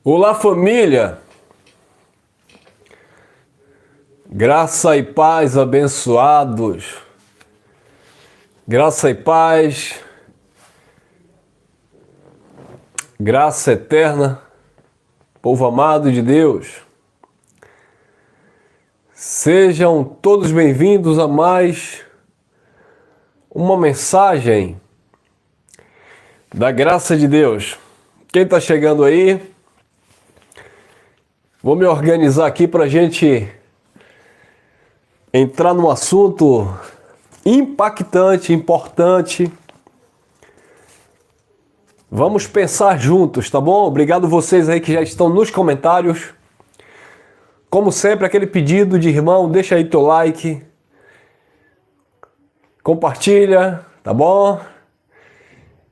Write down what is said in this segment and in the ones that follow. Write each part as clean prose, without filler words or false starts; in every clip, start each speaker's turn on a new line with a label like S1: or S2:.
S1: Olá, família! Graça e paz abençoados. Graça e paz, graça eterna, povo amado de Deus. Sejam todos bem-vindos a mais uma mensagem da graça de Deus. Quem está chegando aí, vou me organizar aqui para a gente entrar num assunto impactante, importante. Vamos pensar juntos, tá bom? Obrigado vocês aí que já estão nos comentários. Como sempre, aquele pedido de irmão, deixa aí teu like, compartilha, tá bom?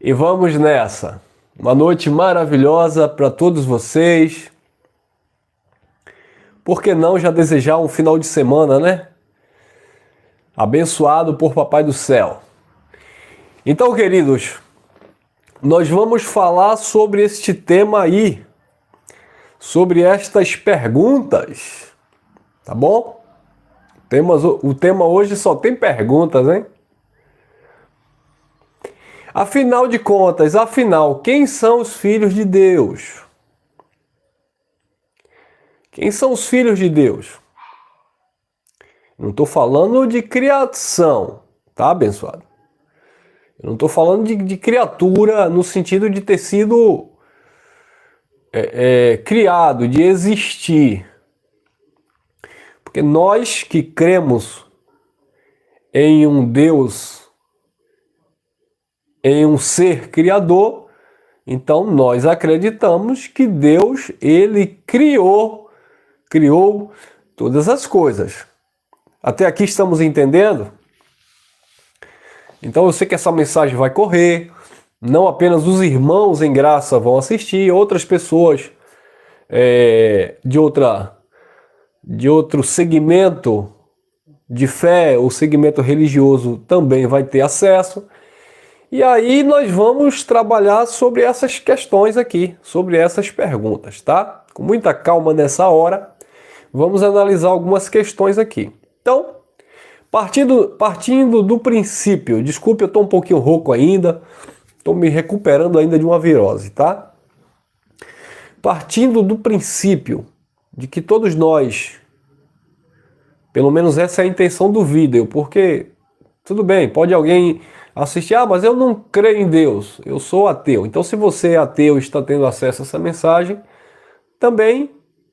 S1: E vamos nessa. Uma noite maravilhosa para todos vocês. Por que não já desejar um final de semana, né? Abençoado por Papai do Céu. Então, queridos, nós vamos falar sobre este tema aí, sobre estas perguntas, tá bom? O tema hoje só tem perguntas, hein? Afinal de contas, quem são os filhos de Deus? Quem são os filhos de Deus? Não estou falando de criação, tá, abençoado? Eu não estou falando de criatura no sentido de ter sido criado, de existir. Porque nós que cremos em um Deus, em um ser criador, então nós acreditamos que Deus, ele criou todas as coisas. Até aqui estamos entendendo? Então eu sei que essa mensagem vai correr, não apenas os irmãos em graça vão assistir, outras pessoas de outro segmento de fé ou segmento religioso também vai ter acesso. E aí nós vamos trabalhar sobre essas questões aqui, sobre essas perguntas, tá? Com muita calma nessa hora, vamos analisar algumas questões aqui. Então, partindo do princípio, desculpe, eu estou um pouquinho rouco ainda, estou me recuperando ainda de uma virose, tá? Partindo do princípio de que todos nós, pelo menos essa é a intenção do vídeo, porque, tudo bem, pode alguém assistir, mas eu não creio em Deus, eu sou ateu. Então, se você é ateu e está tendo acesso a essa mensagem, também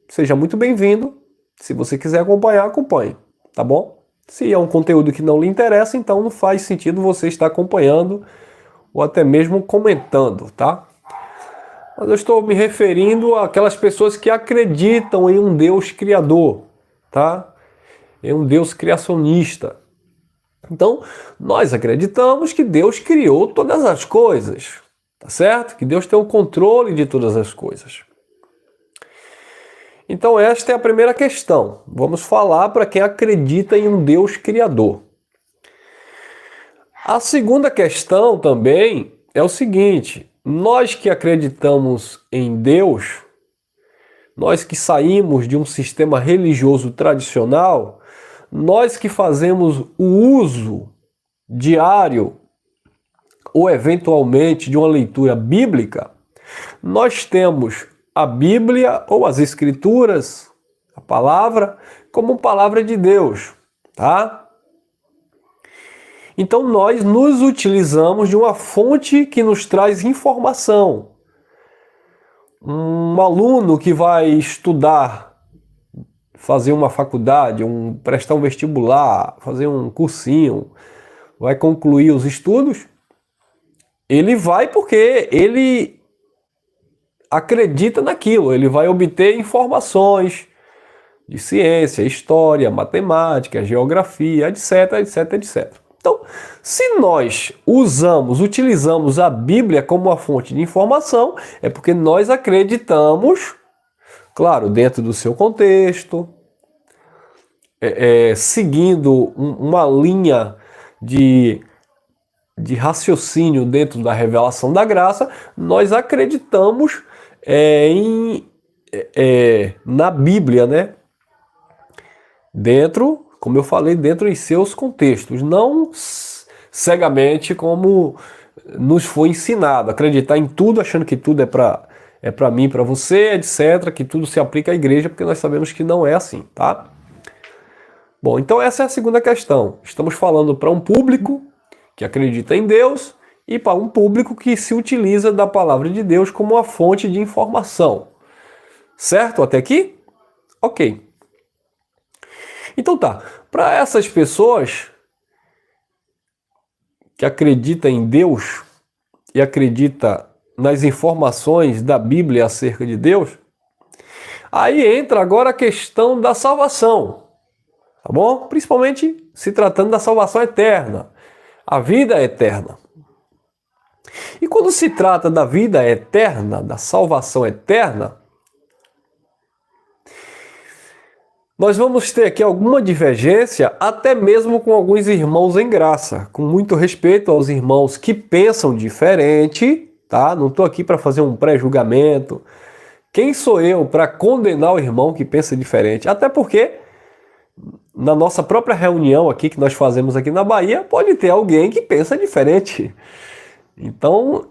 S1: seja muito bem-vindo. Se você quiser acompanhar, acompanhe, tá bom? Se é um conteúdo que não lhe interessa, então não faz sentido você estar acompanhando ou até mesmo comentando, tá? Mas eu estou me referindo àquelas pessoas que acreditam em um Deus criador, tá? Em um Deus criacionista. Então, nós acreditamos que Deus criou todas as coisas, tá certo? Que Deus tem o controle de todas as coisas. Então, esta é a primeira questão. Vamos falar para quem acredita em um Deus criador. A segunda questão também é o seguinte: nós que acreditamos em Deus, nós que saímos de um sistema religioso tradicional, nós que fazemos o uso diário ou eventualmente de uma leitura bíblica, nós temos a Bíblia ou as Escrituras, a palavra, como palavra de Deus, tá? Então nós nos utilizamos de uma fonte que nos traz informação. Um aluno que vai estudar, fazer uma faculdade, prestar um vestibular, fazer um cursinho, vai concluir os estudos, ele vai porque ele acredita naquilo, ele vai obter informações de ciência, história, matemática, geografia, etc, etc, etc. Então, se nós utilizamos a Bíblia como uma fonte de informação, é porque nós acreditamos, claro, dentro do seu contexto, seguindo uma linha de raciocínio dentro da revelação da graça, nós acreditamos em na Bíblia, né? Dentro, como eu falei, dentro em seus contextos, não cegamente como nos foi ensinado, acreditar em tudo achando que tudo é para mim, para você, etc, que tudo se aplica à igreja, porque nós sabemos que não é assim, tá? Bom, então essa é a segunda questão. Estamos falando para um público que acredita em Deus e para um público que se utiliza da palavra de Deus como uma fonte de informação. Certo até aqui? Ok. Então tá, para essas pessoas que acreditam em Deus e acreditam nas informações da Bíblia acerca de Deus, aí entra agora a questão da salvação, tá bom? Principalmente se tratando da salvação eterna, a vida eterna. E quando se trata da vida eterna, da salvação eterna, nós vamos ter aqui alguma divergência, até mesmo com alguns irmãos em graça, com muito respeito aos irmãos que pensam diferente, tá? Não estou aqui para fazer um pré-julgamento. Quem sou eu para condenar o irmão que pensa diferente? Até porque na nossa própria reunião aqui que nós fazemos aqui na Bahia, pode ter alguém que pensa diferente. Então,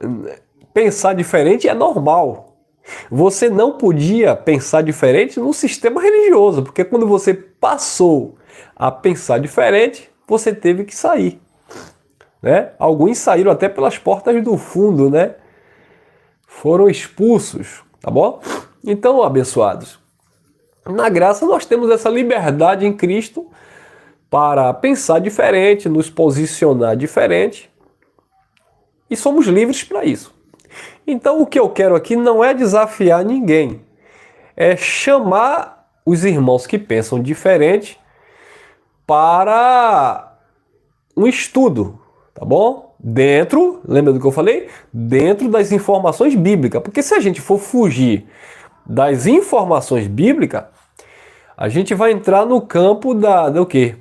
S1: pensar diferente é normal. Você não podia pensar diferente no sistema religioso, porque quando você passou a pensar diferente, você teve que sair, né? Alguns saíram até pelas portas do fundo, né? Foram expulsos, tá bom? Então, abençoados, na graça nós temos essa liberdade em Cristo para pensar diferente, nos posicionar diferente, e somos livres para isso. Então o que eu quero aqui não é desafiar ninguém, é chamar os irmãos que pensam diferente para um estudo, tá bom? Dentro, lembra do que eu falei? Dentro das informações bíblicas, porque se a gente for fugir das informações bíblicas, a gente vai entrar no campo do quê?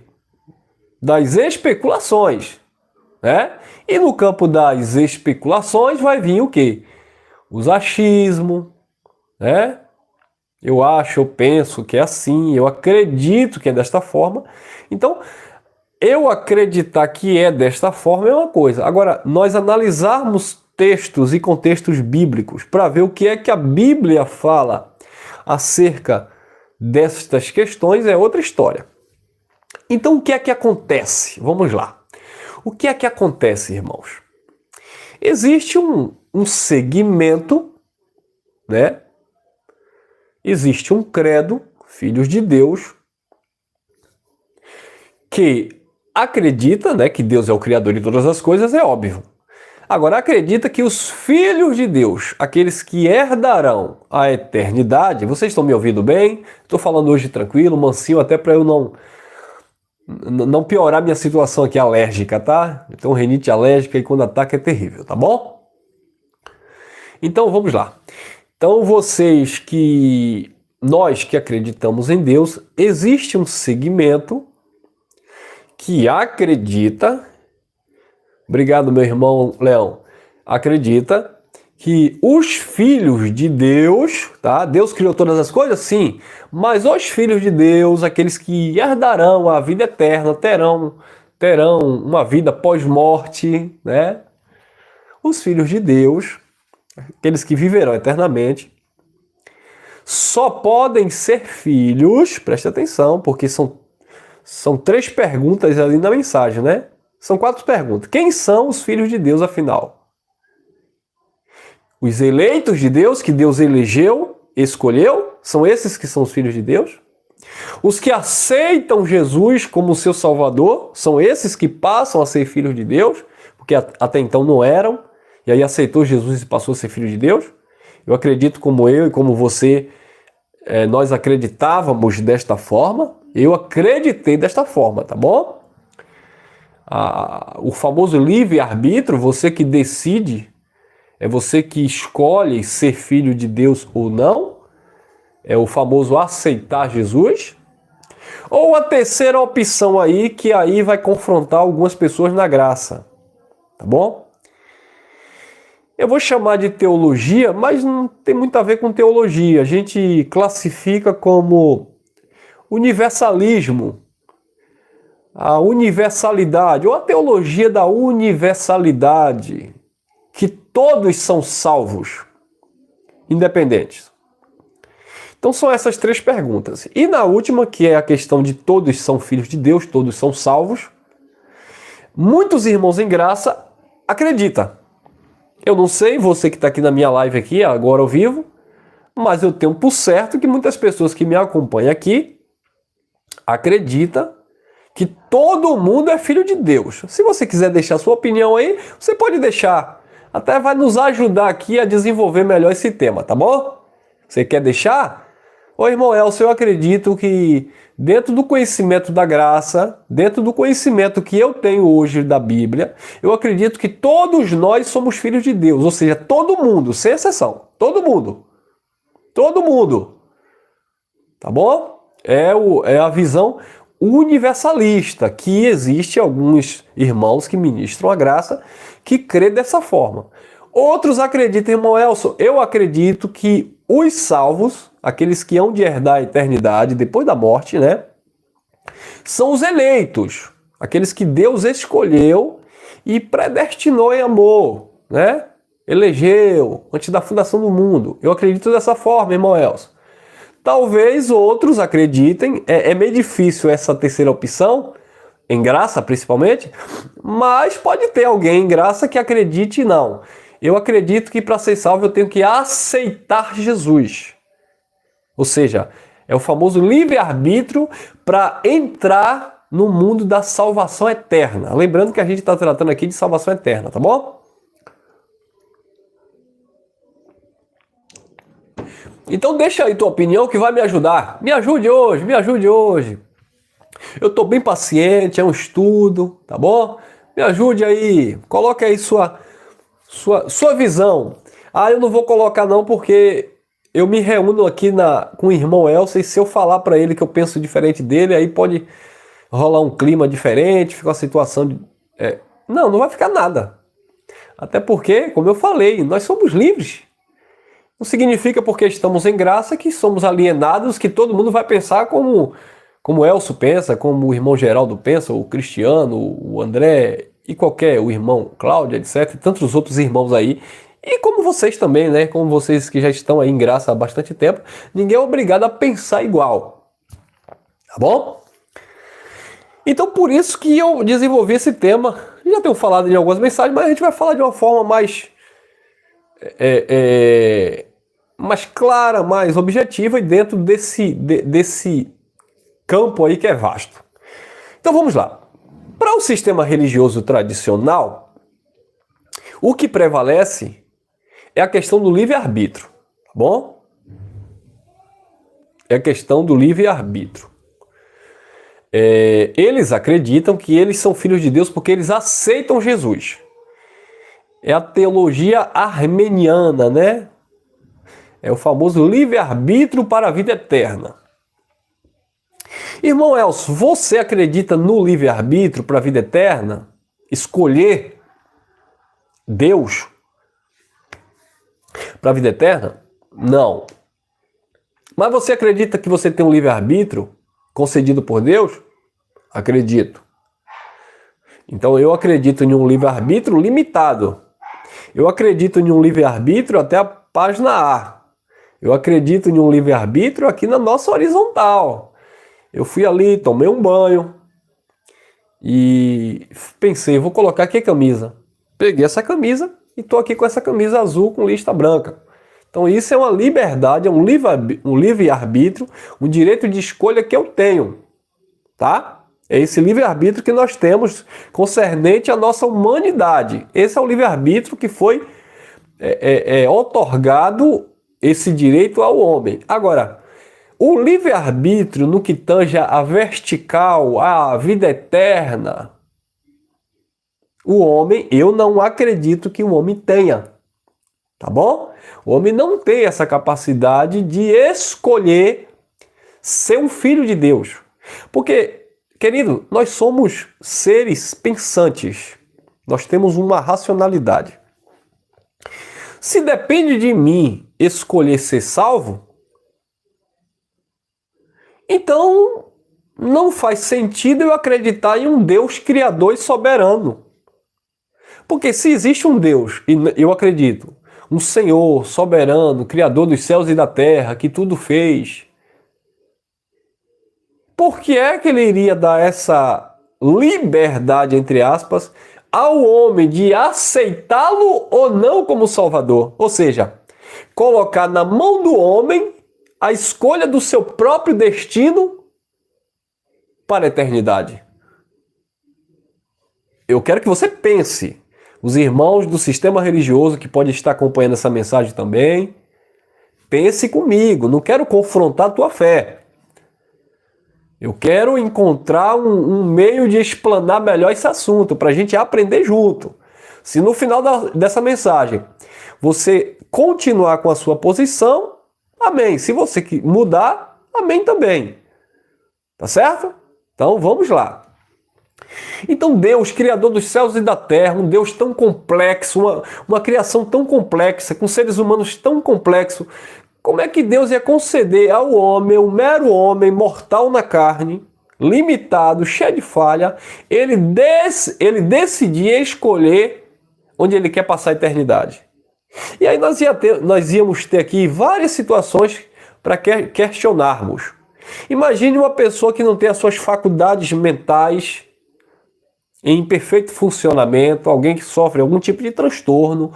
S1: Das especulações, né? E no campo das especulações vai vir o quê? Os achismos, né? Eu acho, eu penso que é assim, eu acredito que é desta forma. Então, eu acreditar que é desta forma é uma coisa. Agora, nós analisarmos textos e contextos bíblicos para ver o que é que a Bíblia fala acerca destas questões é outra história. Então, o que é que acontece? Vamos lá. O que é que acontece, irmãos? Existe um segmento, né? Existe um credo, filhos de Deus, que acredita, né, que Deus é o criador de todas as coisas, é óbvio. Agora, acredita que os filhos de Deus, aqueles que herdarão a eternidade, vocês estão me ouvindo bem? Estou falando hoje tranquilo, mansinho, até para eu não piorar minha situação aqui alérgica, tá? Eu tenho rinite alérgica e quando ataca é terrível, tá bom? Então vamos lá. Então nós que acreditamos em Deus, existe um segmento que acredita, obrigado meu irmão Leão, acredita que os filhos de Deus, tá? Deus criou todas as coisas? Sim, mas os filhos de Deus, aqueles que herdarão a vida eterna, terão uma vida pós-morte, né? Os filhos de Deus, aqueles que viverão eternamente, só podem ser filhos, preste atenção, porque são 3 perguntas ali na mensagem, né? São 4 perguntas. Quem são os filhos de Deus, afinal? Os eleitos de Deus, que Deus elegeu, escolheu, são esses que são os filhos de Deus. Os que aceitam Jesus como seu Salvador, são esses que passam a ser filhos de Deus, porque até então não eram, e aí aceitou Jesus e passou a ser filho de Deus. Eu acredito como eu e como você, nós acreditávamos desta forma, eu acreditei desta forma, tá bom? O famoso livre-arbítrio, você que decide, é você que escolhe ser filho de Deus ou não, é o famoso aceitar Jesus. Ou a terceira opção aí, que aí vai confrontar algumas pessoas na graça, tá bom? eu vou chamar de teologia, mas não tem muito a ver com teologia. A gente classifica como universalismo, a universalidade, ou a teologia da universalidade, que todos são salvos, independentes. Então são essas três perguntas. E na última, que é a questão de todos são filhos de Deus, todos são salvos, muitos irmãos em graça acreditam. Eu não sei, você que está aqui na minha live aqui, agora ao vivo, mas eu tenho por certo que muitas pessoas que me acompanham aqui acreditam que todo mundo é filho de Deus. Se você quiser deixar sua opinião aí, você pode deixar. Até vai nos ajudar aqui a desenvolver melhor esse tema, tá bom? Você quer deixar? Ô irmão Elcio, eu acredito que dentro do conhecimento da graça, dentro do conhecimento que eu tenho hoje da Bíblia, eu acredito que todos nós somos filhos de Deus. Ou seja, todo mundo, sem exceção. Todo mundo. Todo mundo. Tá bom? É a visão universalista, que existe alguns irmãos que ministram a graça que crê dessa forma. Outros acreditam, irmão Elcio, eu acredito que os salvos, aqueles que hão de herdar a eternidade depois da morte, né, são os eleitos, aqueles que Deus escolheu e predestinou em amor, né, elegeu antes da fundação do mundo. Eu acredito dessa forma, irmão Elcio. Talvez outros acreditem, é meio difícil essa terceira opção, em graça principalmente, mas pode ter alguém em graça que acredite não. Eu acredito que para ser salvo eu tenho que aceitar Jesus. Ou seja, é o famoso livre-arbítrio para entrar no mundo da salvação eterna. Lembrando que a gente está tratando aqui de salvação eterna, tá bom? Então deixa aí tua opinião que vai me ajudar. Me ajude hoje, me ajude hoje. Eu estou bem paciente, é um estudo, tá bom? Me ajude aí, coloque aí sua visão. Ah, eu não vou colocar não porque eu me reúno aqui com o irmão Elcio e se eu falar para ele que eu penso diferente dele, aí pode rolar um clima diferente, fica uma situação de... Não vai ficar nada. Até porque, como eu falei, nós somos livres. Não significa porque estamos em graça que somos alienados, que todo mundo vai pensar como o Elcio pensa, como o irmão Geraldo pensa, o Cristiano, o André e o irmão Cláudio, etc. E tantos outros irmãos aí. E como vocês também, né? Como vocês que já estão aí em graça há bastante tempo, ninguém é obrigado a pensar igual. Tá bom? Então por isso que eu desenvolvi esse tema. Já tenho falado em algumas mensagens, mas a gente vai falar de uma forma mais clara, mais objetiva e dentro desse campo aí que é vasto. Então vamos lá. Para o sistema religioso tradicional, o que prevalece é a questão do livre-arbítrio, tá bom? É a questão do livre-arbítrio. Eles acreditam que eles são filhos de Deus porque eles aceitam Jesus. É a teologia armeniana, né? É o famoso livre-arbítrio para a vida eterna. Irmão Elcio, você acredita no livre-arbítrio para a vida eterna? Escolher Deus para a vida eterna? Não. Mas você acredita que você tem um livre-arbítrio concedido por Deus? Acredito. Então eu acredito em um livre-arbítrio limitado. Eu acredito em um livre-arbítrio até a página A. Eu acredito em um livre-arbítrio aqui na nossa horizontal. Eu fui ali, tomei um banho e pensei, vou colocar aqui a camisa. Peguei essa camisa e estou aqui com essa camisa azul com lista branca. Então isso é uma liberdade, é um livre-arbítrio, um direito de escolha que eu tenho. Tá? É esse livre-arbítrio que nós temos concernente à nossa humanidade. Esse é o livre-arbítrio que foi otorgado esse direito ao homem. Agora, o livre-arbítrio no que tange a vertical, a vida eterna, o homem, eu não acredito que o homem tenha. Tá bom? O homem não tem essa capacidade de escolher ser um filho de Deus. Porque, querido, nós somos seres pensantes. Nós temos uma racionalidade. Se depende de mim escolher ser salvo, então não faz sentido eu acreditar em um Deus criador e soberano. Porque se existe um Deus, e eu acredito, um Senhor soberano, criador dos céus e da terra, que tudo fez, por que é que ele iria dar essa liberdade, entre aspas, ao homem de aceitá-lo ou não como Salvador? Ou seja, colocar na mão do homem a escolha do seu próprio destino para a eternidade. Eu quero que você pense, os irmãos do sistema religioso que podem estar acompanhando essa mensagem também, pense comigo, não quero confrontar a tua fé. Eu quero encontrar um meio de explanar melhor esse assunto, para a gente aprender junto. Se no final dessa mensagem você continuar com a sua posição, amém. Se você mudar, amém também. Tá certo? Então vamos lá. Então Deus, Criador dos céus e da terra, um Deus tão complexo, uma criação tão complexa, com seres humanos tão complexos, como é que Deus ia conceder ao homem, um mero homem, mortal na carne, limitado, cheio de falha, ele decidir escolher onde ele quer passar a eternidade? E aí nós íamos ter aqui várias situações para questionarmos. Imagine uma pessoa que não tem as suas faculdades mentais em perfeito funcionamento, alguém que sofre algum tipo de transtorno,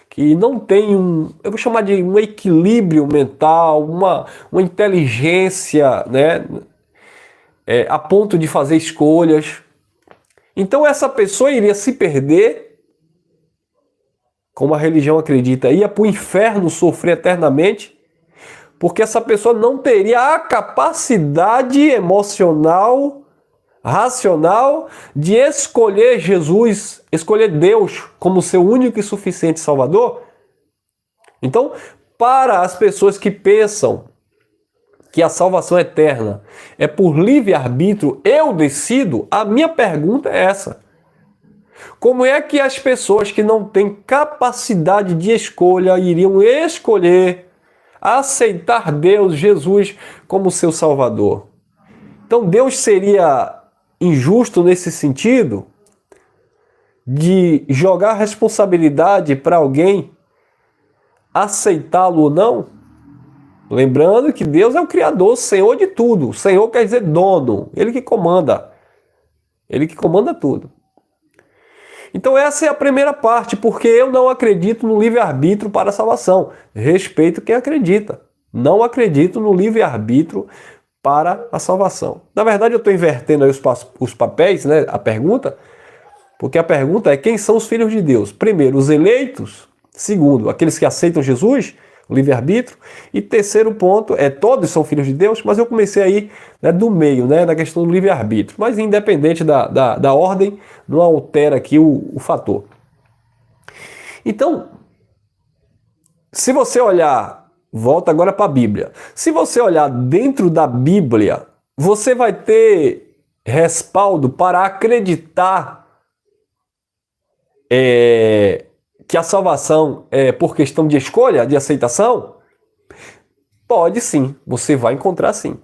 S1: que não tem eu vou chamar de um equilíbrio mental, uma inteligência, né, a ponto de fazer escolhas. Então essa pessoa iria se perder, como a religião acredita, ia para o inferno sofrer eternamente, porque essa pessoa não teria a capacidade emocional, racional, de escolher Jesus, escolher Deus como seu único e suficiente Salvador. Então, para as pessoas que pensam que a salvação eterna é por livre-arbítrio, eu decido, a minha pergunta é essa. Como é que as pessoas que não têm capacidade de escolha iriam escolher aceitar Deus, Jesus, como seu Salvador? Então Deus seria injusto nesse sentido de jogar a responsabilidade para alguém aceitá-lo ou não? Lembrando que Deus é o Criador, Senhor de tudo. Senhor quer dizer dono, Ele que comanda. Ele que comanda tudo. Então essa é a primeira parte, porque eu não acredito no livre-arbítrio para a salvação. Respeito quem acredita. Não acredito no livre-arbítrio para a salvação. Na verdade, eu estou invertendo aí os papéis, né? A pergunta, porque a pergunta é: quem são os filhos de Deus? Primeiro, os eleitos. Segundo, aqueles que aceitam Jesus, o livre-arbítrio. E terceiro ponto é: todos são filhos de Deus, mas eu comecei aí, né, do meio, né, na questão do livre-arbítrio. Mas independente da ordem, não altera aqui o fator. Então, se você olhar, volta agora para a Bíblia. Se você olhar dentro da Bíblia, você vai ter respaldo para acreditar que a salvação é por questão de escolha, de aceitação? Pode sim, você vai encontrar sim.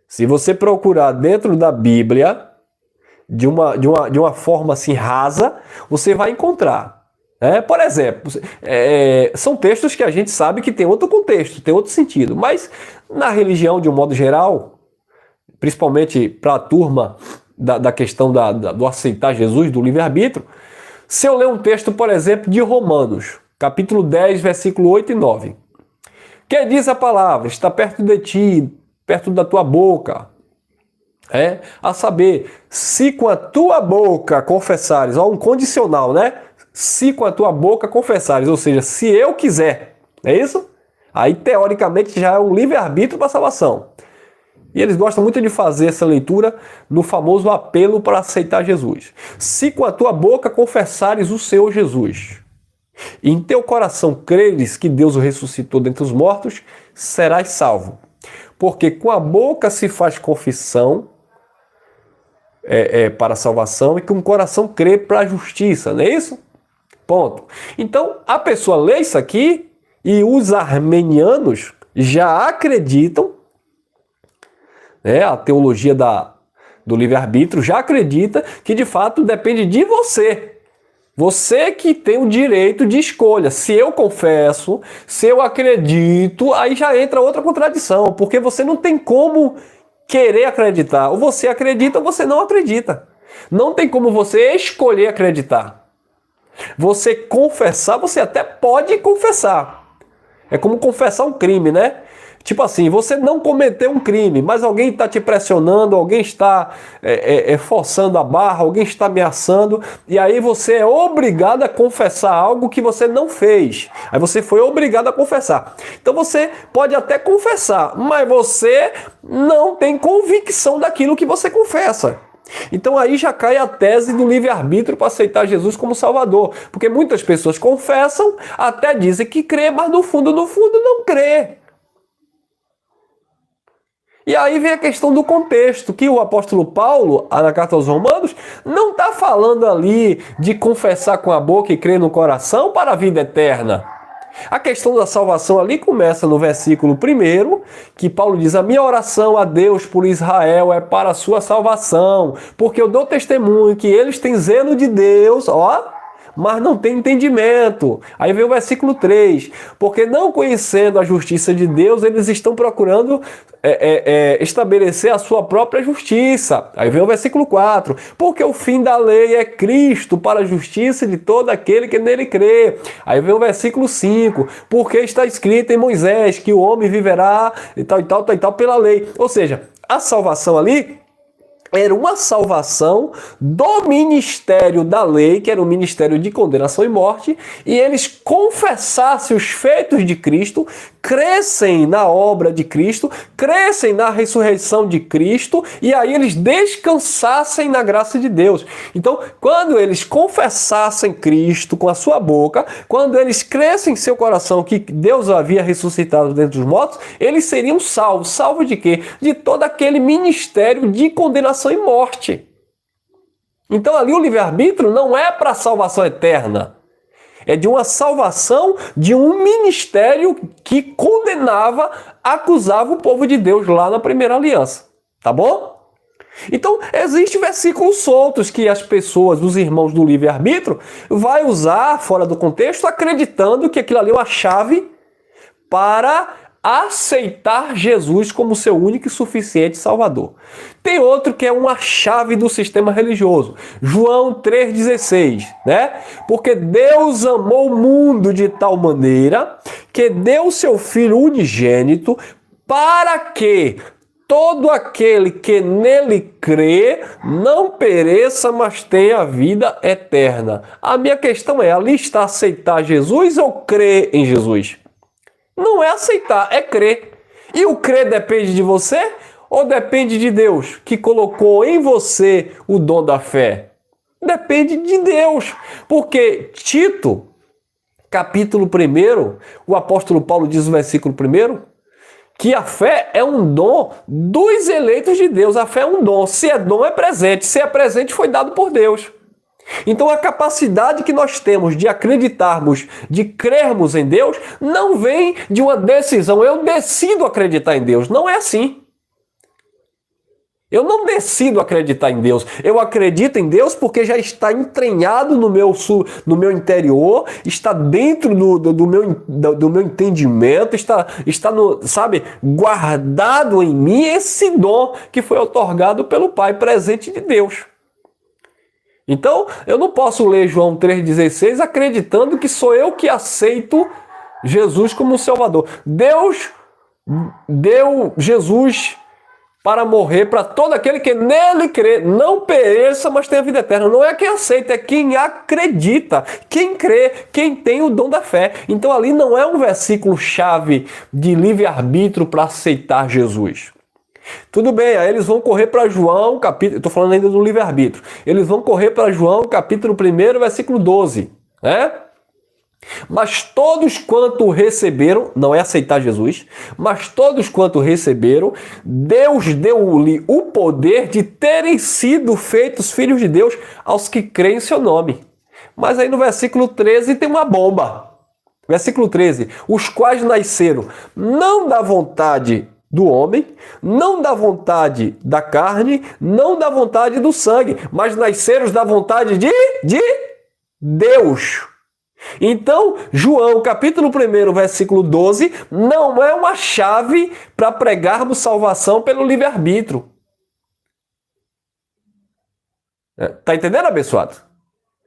S1: Se você procurar dentro da Bíblia, de uma forma assim rasa, você vai encontrar. Por exemplo, são textos que a gente sabe que tem outro contexto, tem outro sentido, mas na religião, de um modo geral, principalmente para a turma da questão do aceitar Jesus, do livre-arbítrio, se eu ler um texto, por exemplo, de Romanos, capítulo 10, versículo 8 e 9, que diz a palavra: está perto de ti, perto da tua boca, a saber, se com a tua boca confessares, um condicional, né? Se com a tua boca confessares, ou seja, se eu quiser, é isso? Aí, teoricamente, já é um livre-arbítrio para a salvação. E eles gostam muito de fazer essa leitura no famoso apelo para aceitar Jesus. Se com a tua boca confessares o Senhor Jesus, e em teu coração creres que Deus o ressuscitou dentre os mortos, serás salvo. Porque com a boca se faz confissão para a salvação, e com o coração crê para a justiça, não é isso? Ponto. Então, a pessoa lê isso aqui e os armenianos já acreditam, né, a teologia do livre-arbítrio já acredita que de fato depende de você. Você que tem o direito de escolha. Se eu confesso, se eu acredito, aí já entra outra contradição, porque você não tem como querer acreditar. Ou você acredita ou você não acredita. Não tem como você escolher acreditar. Você confessar, você até pode confessar. É como confessar um crime, né? Tipo assim, você não cometeu um crime, mas alguém está te pressionando, alguém está forçando a barra, alguém está ameaçando, e aí você é obrigado a confessar algo que você não fez. Aí você foi obrigado a confessar. Então você pode até confessar, mas você não tem convicção daquilo que você confessa. Então aí já cai a tese do livre-arbítrio para aceitar Jesus como Salvador. Porque muitas pessoas confessam, até dizem que crê, mas no fundo não crê. E aí vem a questão do contexto, que o apóstolo Paulo, na carta aos Romanos, não está falando ali de confessar com a boca e crer no coração para a vida eterna. A questão da salvação ali começa no versículo 1, que Paulo diz: a minha oração a Deus por Israel é para a sua salvação, porque eu dou testemunho que eles têm zelo de Deus, mas não tem entendimento. Aí vem o versículo 3, porque não conhecendo a justiça de Deus, eles estão procurando estabelecer a sua própria justiça. Aí vem o versículo 4, porque o fim da lei é Cristo para a justiça de todo aquele que nele crê. Aí vem o versículo 5, porque está escrito em Moisés que o homem viverá e tal pela lei. Ou seja, a salvação ali era uma salvação do ministério da lei, que era o ministério de condenação e morte, e eles confessassem os feitos de Cristo, crescem na obra de Cristo, crescem na ressurreição de Cristo, e aí eles descansassem na graça de Deus. Então, quando eles confessassem Cristo com a sua boca, quando eles crescem em seu coração que Deus havia ressuscitado dentre os mortos, eles seriam salvos. Salvos de quê? De todo aquele ministério de condenação e morte. Então ali o livre-arbítrio não é para a salvação eterna. É de uma salvação de um ministério que condenava, acusava o povo de Deus lá na primeira aliança. Tá bom? Então, existem versículos soltos que as pessoas, os irmãos do livre-arbítrio, vai usar fora do contexto, acreditando que aquilo ali é uma chave para aceitar Jesus como seu único e suficiente Salvador. Tem outro que é uma chave do sistema religioso. João 3,16, né? Porque Deus amou o mundo de tal maneira que deu seu Filho unigênito para que todo aquele que nele crê não pereça, mas tenha vida eterna. A minha questão é, ali está aceitar Jesus ou crer em Jesus? Não é aceitar, é crer. E o crer depende de você ou depende de Deus, que colocou em você o dom da fé? Depende de Deus. Porque Tito, capítulo 1, o apóstolo Paulo diz no versículo 1, que a fé é um dom dos eleitos de Deus. A fé é um dom. Se é dom, é presente. Se é presente, foi dado por Deus. Então a capacidade que nós temos de acreditarmos, de crermos em Deus, não vem de uma decisão. Eu decido acreditar em Deus. Não é assim. Eu não decido acreditar em Deus. Eu acredito em Deus porque já está entranhado no meu interior, está dentro do meu entendimento, está no, sabe, guardado em mim esse dom que foi otorgado pelo Pai, presente de Deus. Então, eu não posso ler João 3,16 acreditando que sou eu que aceito Jesus como Salvador. Deus deu Jesus para morrer para todo aquele que nele crê, não pereça, mas tenha vida eterna. Não é quem aceita, é quem acredita, quem crê, quem tem o dom da fé. Então ali não é um versículo chave de livre-arbítrio para aceitar Jesus. Tudo bem, aí eles vão correr para João, capítulo, estou falando ainda do livre-arbítrio, eles vão correr para João, capítulo 1, versículo 12, né? Mas todos quanto receberam, não é aceitar Jesus, mas todos quanto receberam, Deus deu-lhe o poder de terem sido feitos filhos de Deus aos que creem em seu nome. Mas aí no versículo 13 tem uma bomba. Versículo 13. Os quais nasceram não da vontade do homem, não da vontade da carne, não da vontade do sangue, mas nasceram da vontade de Deus. Então, João, capítulo 1, versículo 12, não é uma chave para pregarmos salvação pelo livre-arbítrio. Está entendendo, abençoado?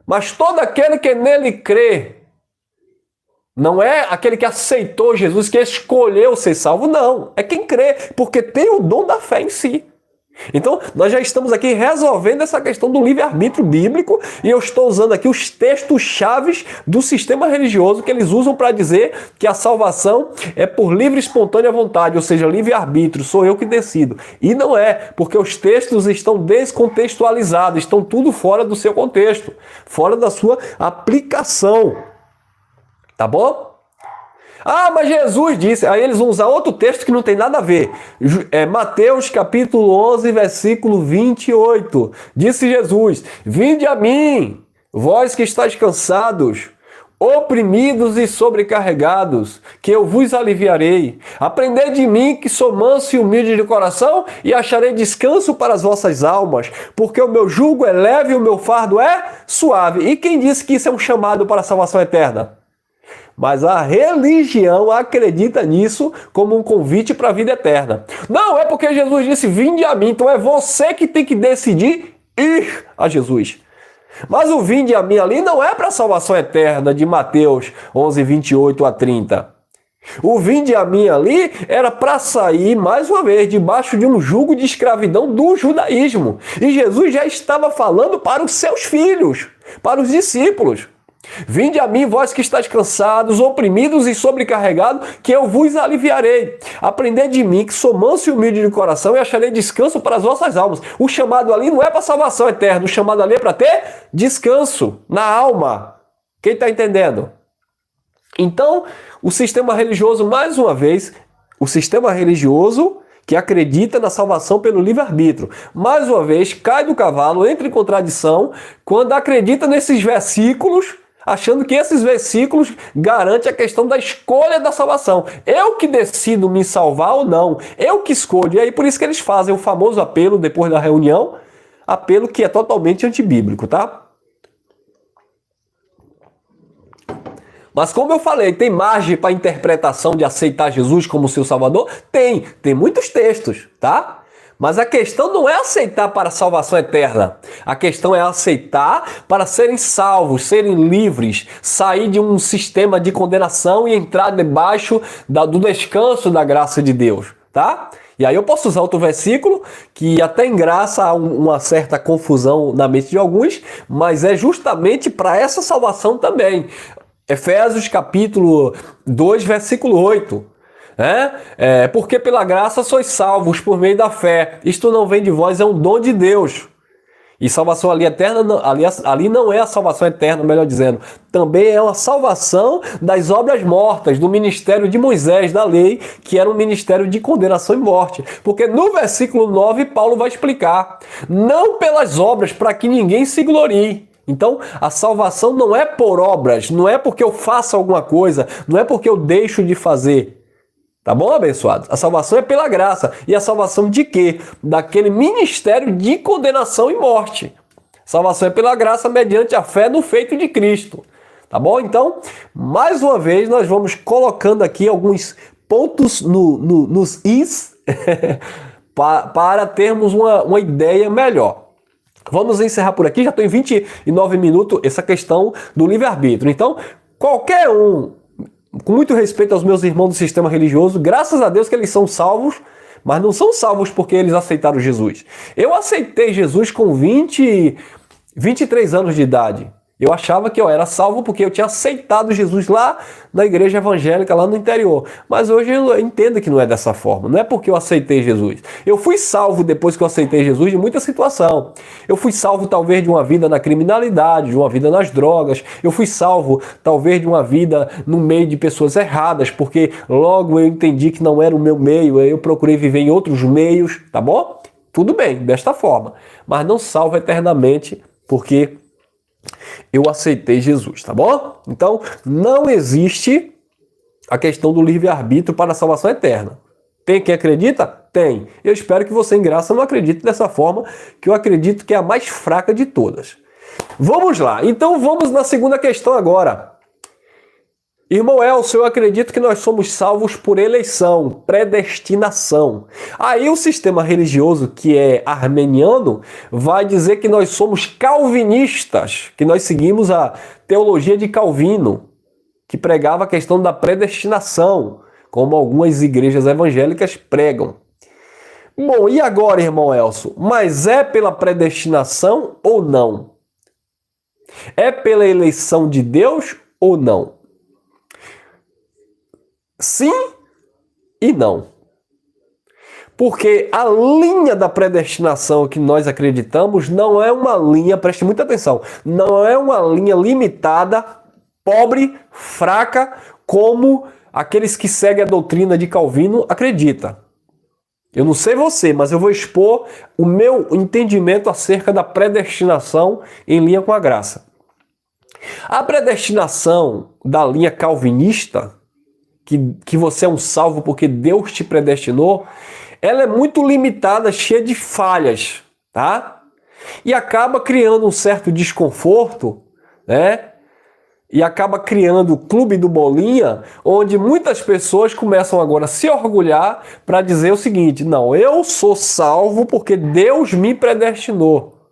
S1: Mas todo aquele que nele crê, não é aquele que aceitou Jesus, que escolheu ser salvo, não. É quem crê, porque tem o dom da fé em si. Então, nós já estamos aqui resolvendo essa questão do livre-arbítrio bíblico e eu estou usando aqui os textos chaves do sistema religioso que eles usam para dizer que a salvação é por livre e espontânea vontade, ou seja, livre-arbítrio, sou eu que decido. E não é, porque os textos estão descontextualizados, estão tudo fora do seu contexto, fora da sua aplicação. Tá bom? Ah, mas Jesus disse, aí eles vão usar outro texto que não tem nada a ver. Mateus capítulo 11, versículo 28. Disse Jesus, vinde a mim, vós que estáis cansados, oprimidos e sobrecarregados, que eu vos aliviarei. Aprendei de mim, que sou manso e humilde de coração, e acharei descanso para as vossas almas, porque o meu jugo é leve e o meu fardo é suave. E quem disse que isso é um chamado para a salvação eterna? Mas a religião acredita nisso como um convite para a vida eterna. Não, é porque Jesus disse, vinde a mim. Então é você que tem que decidir ir a Jesus. Mas o vinde a mim ali não é para a salvação eterna de Mateus 11, 28 a 30. O vinde a mim ali era para sair, mais uma vez, debaixo de um jugo de escravidão do judaísmo. E Jesus já estava falando para os seus filhos, para os discípulos. Vinde a mim, vós que estáis cansados, oprimidos e sobrecarregados, que eu vos aliviarei. Aprendei de mim, que sou manso e humilde de coração, e acharei descanso para as vossas almas. O chamado ali não é para salvação eterna, o chamado ali é para ter descanso na alma. Quem está entendendo? Então, o sistema religioso, mais uma vez, o sistema religioso que acredita na salvação pelo livre-arbítrio, mais uma vez, cai do cavalo, entra em contradição, quando acredita nesses versículos, achando que esses versículos garantem a questão da escolha da salvação. Eu que decido me salvar ou não, eu que escolho. E aí por isso que eles fazem o famoso apelo depois da reunião, apelo que é totalmente antibíblico, tá? Mas como eu falei, tem margem para interpretação de aceitar Jesus como seu Salvador? Tem muitos textos, tá? Mas a questão não é aceitar para a salvação eterna. A questão é aceitar para serem salvos, serem livres, sair de um sistema de condenação e entrar debaixo do descanso da graça de Deus, tá? E aí eu posso usar outro versículo que até engraça uma certa confusão na mente de alguns, mas é justamente para essa salvação também. Efésios capítulo 2, versículo 8. Porque pela graça sois salvos por meio da fé. Isto não vem de vós, é um dom de Deus. E salvação ali eterna, ali não é a salvação eterna, melhor dizendo. Também é uma salvação das obras mortas, do ministério de Moisés, da lei, que era um ministério de condenação e morte. Porque no versículo 9, Paulo vai explicar. Não pelas obras, para que ninguém se glorie. Então, a salvação não é por obras, não é porque eu faço alguma coisa, não é porque eu deixo de fazer. Tá bom, abençoado? A salvação é pela graça. E a salvação de quê? Daquele ministério de condenação e morte. Salvação é pela graça mediante a fé no feito de Cristo. Tá bom? Então, mais uma vez, nós vamos colocando aqui alguns pontos nos is para termos uma ideia melhor. Vamos encerrar por aqui, já estou em 29 minutos, essa questão do livre-arbítrio. Então, qualquer um, com muito respeito aos meus irmãos do sistema religioso, graças a Deus que eles são salvos, mas não são salvos porque eles aceitaram Jesus. Eu aceitei Jesus com 23 anos de idade. Eu achava que eu era salvo porque eu tinha aceitado Jesus lá na igreja evangélica, lá no interior. Mas hoje eu entendo que não é dessa forma. Não é porque eu aceitei Jesus. Eu fui salvo depois que eu aceitei Jesus de muita situação. Eu fui salvo talvez de uma vida na criminalidade, de uma vida nas drogas. Eu fui salvo talvez de uma vida no meio de pessoas erradas, porque logo eu entendi que não era o meu meio. Eu procurei viver em outros meios, tá bom? Tudo bem, desta forma. Mas não salvo eternamente, porque eu aceitei Jesus, tá bom? Então, não existe a questão do livre-arbítrio para a salvação eterna. Tem quem acredita? Tem. Eu espero que você, em graça, não acredite dessa forma, que eu acredito que é a mais fraca de todas. Vamos lá. Então, vamos na segunda questão agora. Irmão Elcio, eu acredito que nós somos salvos por eleição, predestinação. Aí o sistema religioso, que é armeniano, vai dizer que nós somos calvinistas, que nós seguimos a teologia de Calvino, que pregava a questão da predestinação, como algumas igrejas evangélicas pregam. Bom, e agora, irmão Elcio? Mas é pela predestinação ou não? É pela eleição de Deus ou não? Sim e não. Porque a linha da predestinação que nós acreditamos não é uma linha, preste muita atenção, não é uma linha limitada, pobre, fraca, como aqueles que seguem a doutrina de Calvino acreditam. Eu não sei você, mas eu vou expor o meu entendimento acerca da predestinação em linha com a graça. A predestinação da linha calvinista, que você é um salvo porque Deus te predestinou, ela é muito limitada, cheia de falhas, tá? E acaba criando um certo desconforto, né? E acaba criando o clube do Bolinha, onde muitas pessoas começam agora a se orgulhar para dizer o seguinte: não, eu sou salvo porque Deus me predestinou.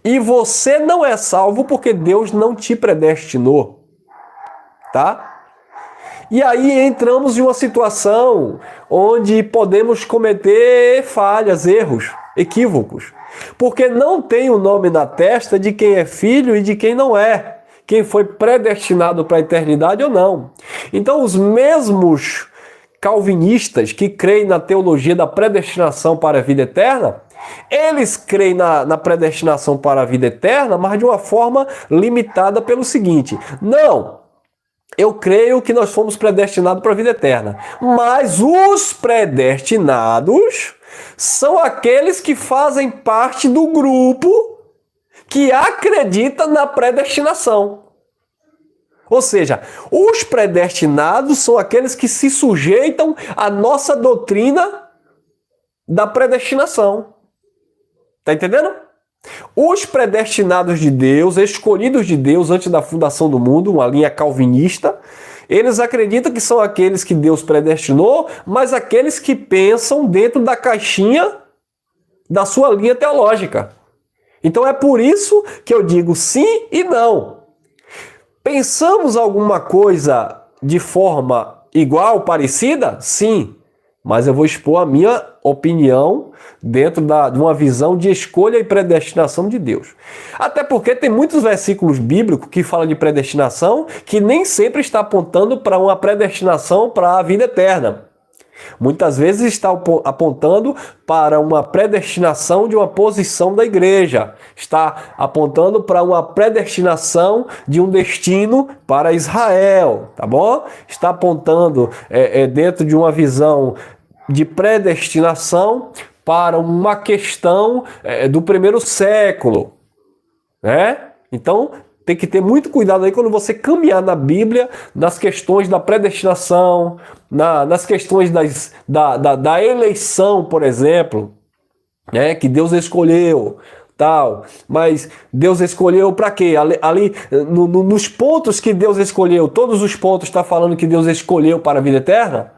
S1: E você não é salvo porque Deus não te predestinou. Tá? E aí entramos em uma situação onde podemos cometer falhas, erros, equívocos. Porque não tem o nome na testa de quem é filho e de quem não é. Quem foi predestinado para a eternidade ou não. Então, os mesmos calvinistas que creem na teologia da predestinação para a vida eterna, eles creem na predestinação para a vida eterna, mas de uma forma limitada pelo seguinte: não, eu creio que nós fomos predestinados para a vida eterna, mas os predestinados são aqueles que fazem parte do grupo que acredita na predestinação. Ou seja, os predestinados são aqueles que se sujeitam à nossa doutrina da predestinação. Tá entendendo? Os predestinados de Deus, escolhidos de Deus antes da fundação do mundo, uma linha calvinista, eles acreditam que são aqueles que Deus predestinou, mas aqueles que pensam dentro da caixinha da sua linha teológica. Então é por isso que eu digo sim e não. Pensamos alguma coisa de forma igual, parecida? Sim. Mas eu vou expor a minha opinião dentro de uma visão de escolha e predestinação de Deus. Até porque tem muitos versículos bíblicos que falam de predestinação que nem sempre está apontando para uma predestinação para a vida eterna. Muitas vezes está apontando para uma predestinação de uma posição da igreja. Está apontando para uma predestinação de um destino para Israel, tá bom? Está apontando dentro de uma visão de predestinação para uma questão do primeiro século, né? Então, tem que ter muito cuidado aí quando você caminhar na Bíblia, nas questões da predestinação, nas questões da eleição, por exemplo, né, que Deus escolheu, tal. Mas Deus escolheu para quê? Ali nos pontos que Deus escolheu, todos os pontos está falando que Deus escolheu para a vida eterna?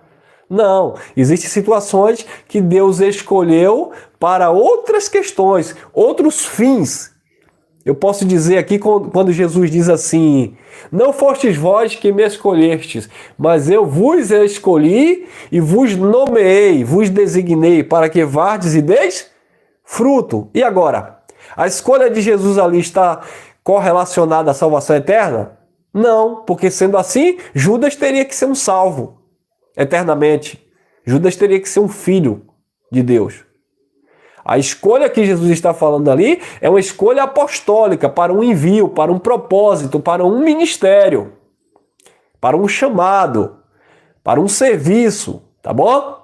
S1: Não, existem situações que Deus escolheu para outras questões, outros fins. Eu posso dizer aqui quando Jesus diz assim: não fostes vós que me escolhestes, mas eu vos escolhi e vos nomeei, vos designei para que vardes e deis fruto. E agora? A escolha de Jesus ali está correlacionada à salvação eterna? Não, porque sendo assim, Judas teria que ser um salvo eternamente. Judas teria que ser um filho de Deus. A escolha que Jesus está falando ali é uma escolha apostólica para um envio, para um propósito, para um ministério, para um chamado, para um serviço, tá bom?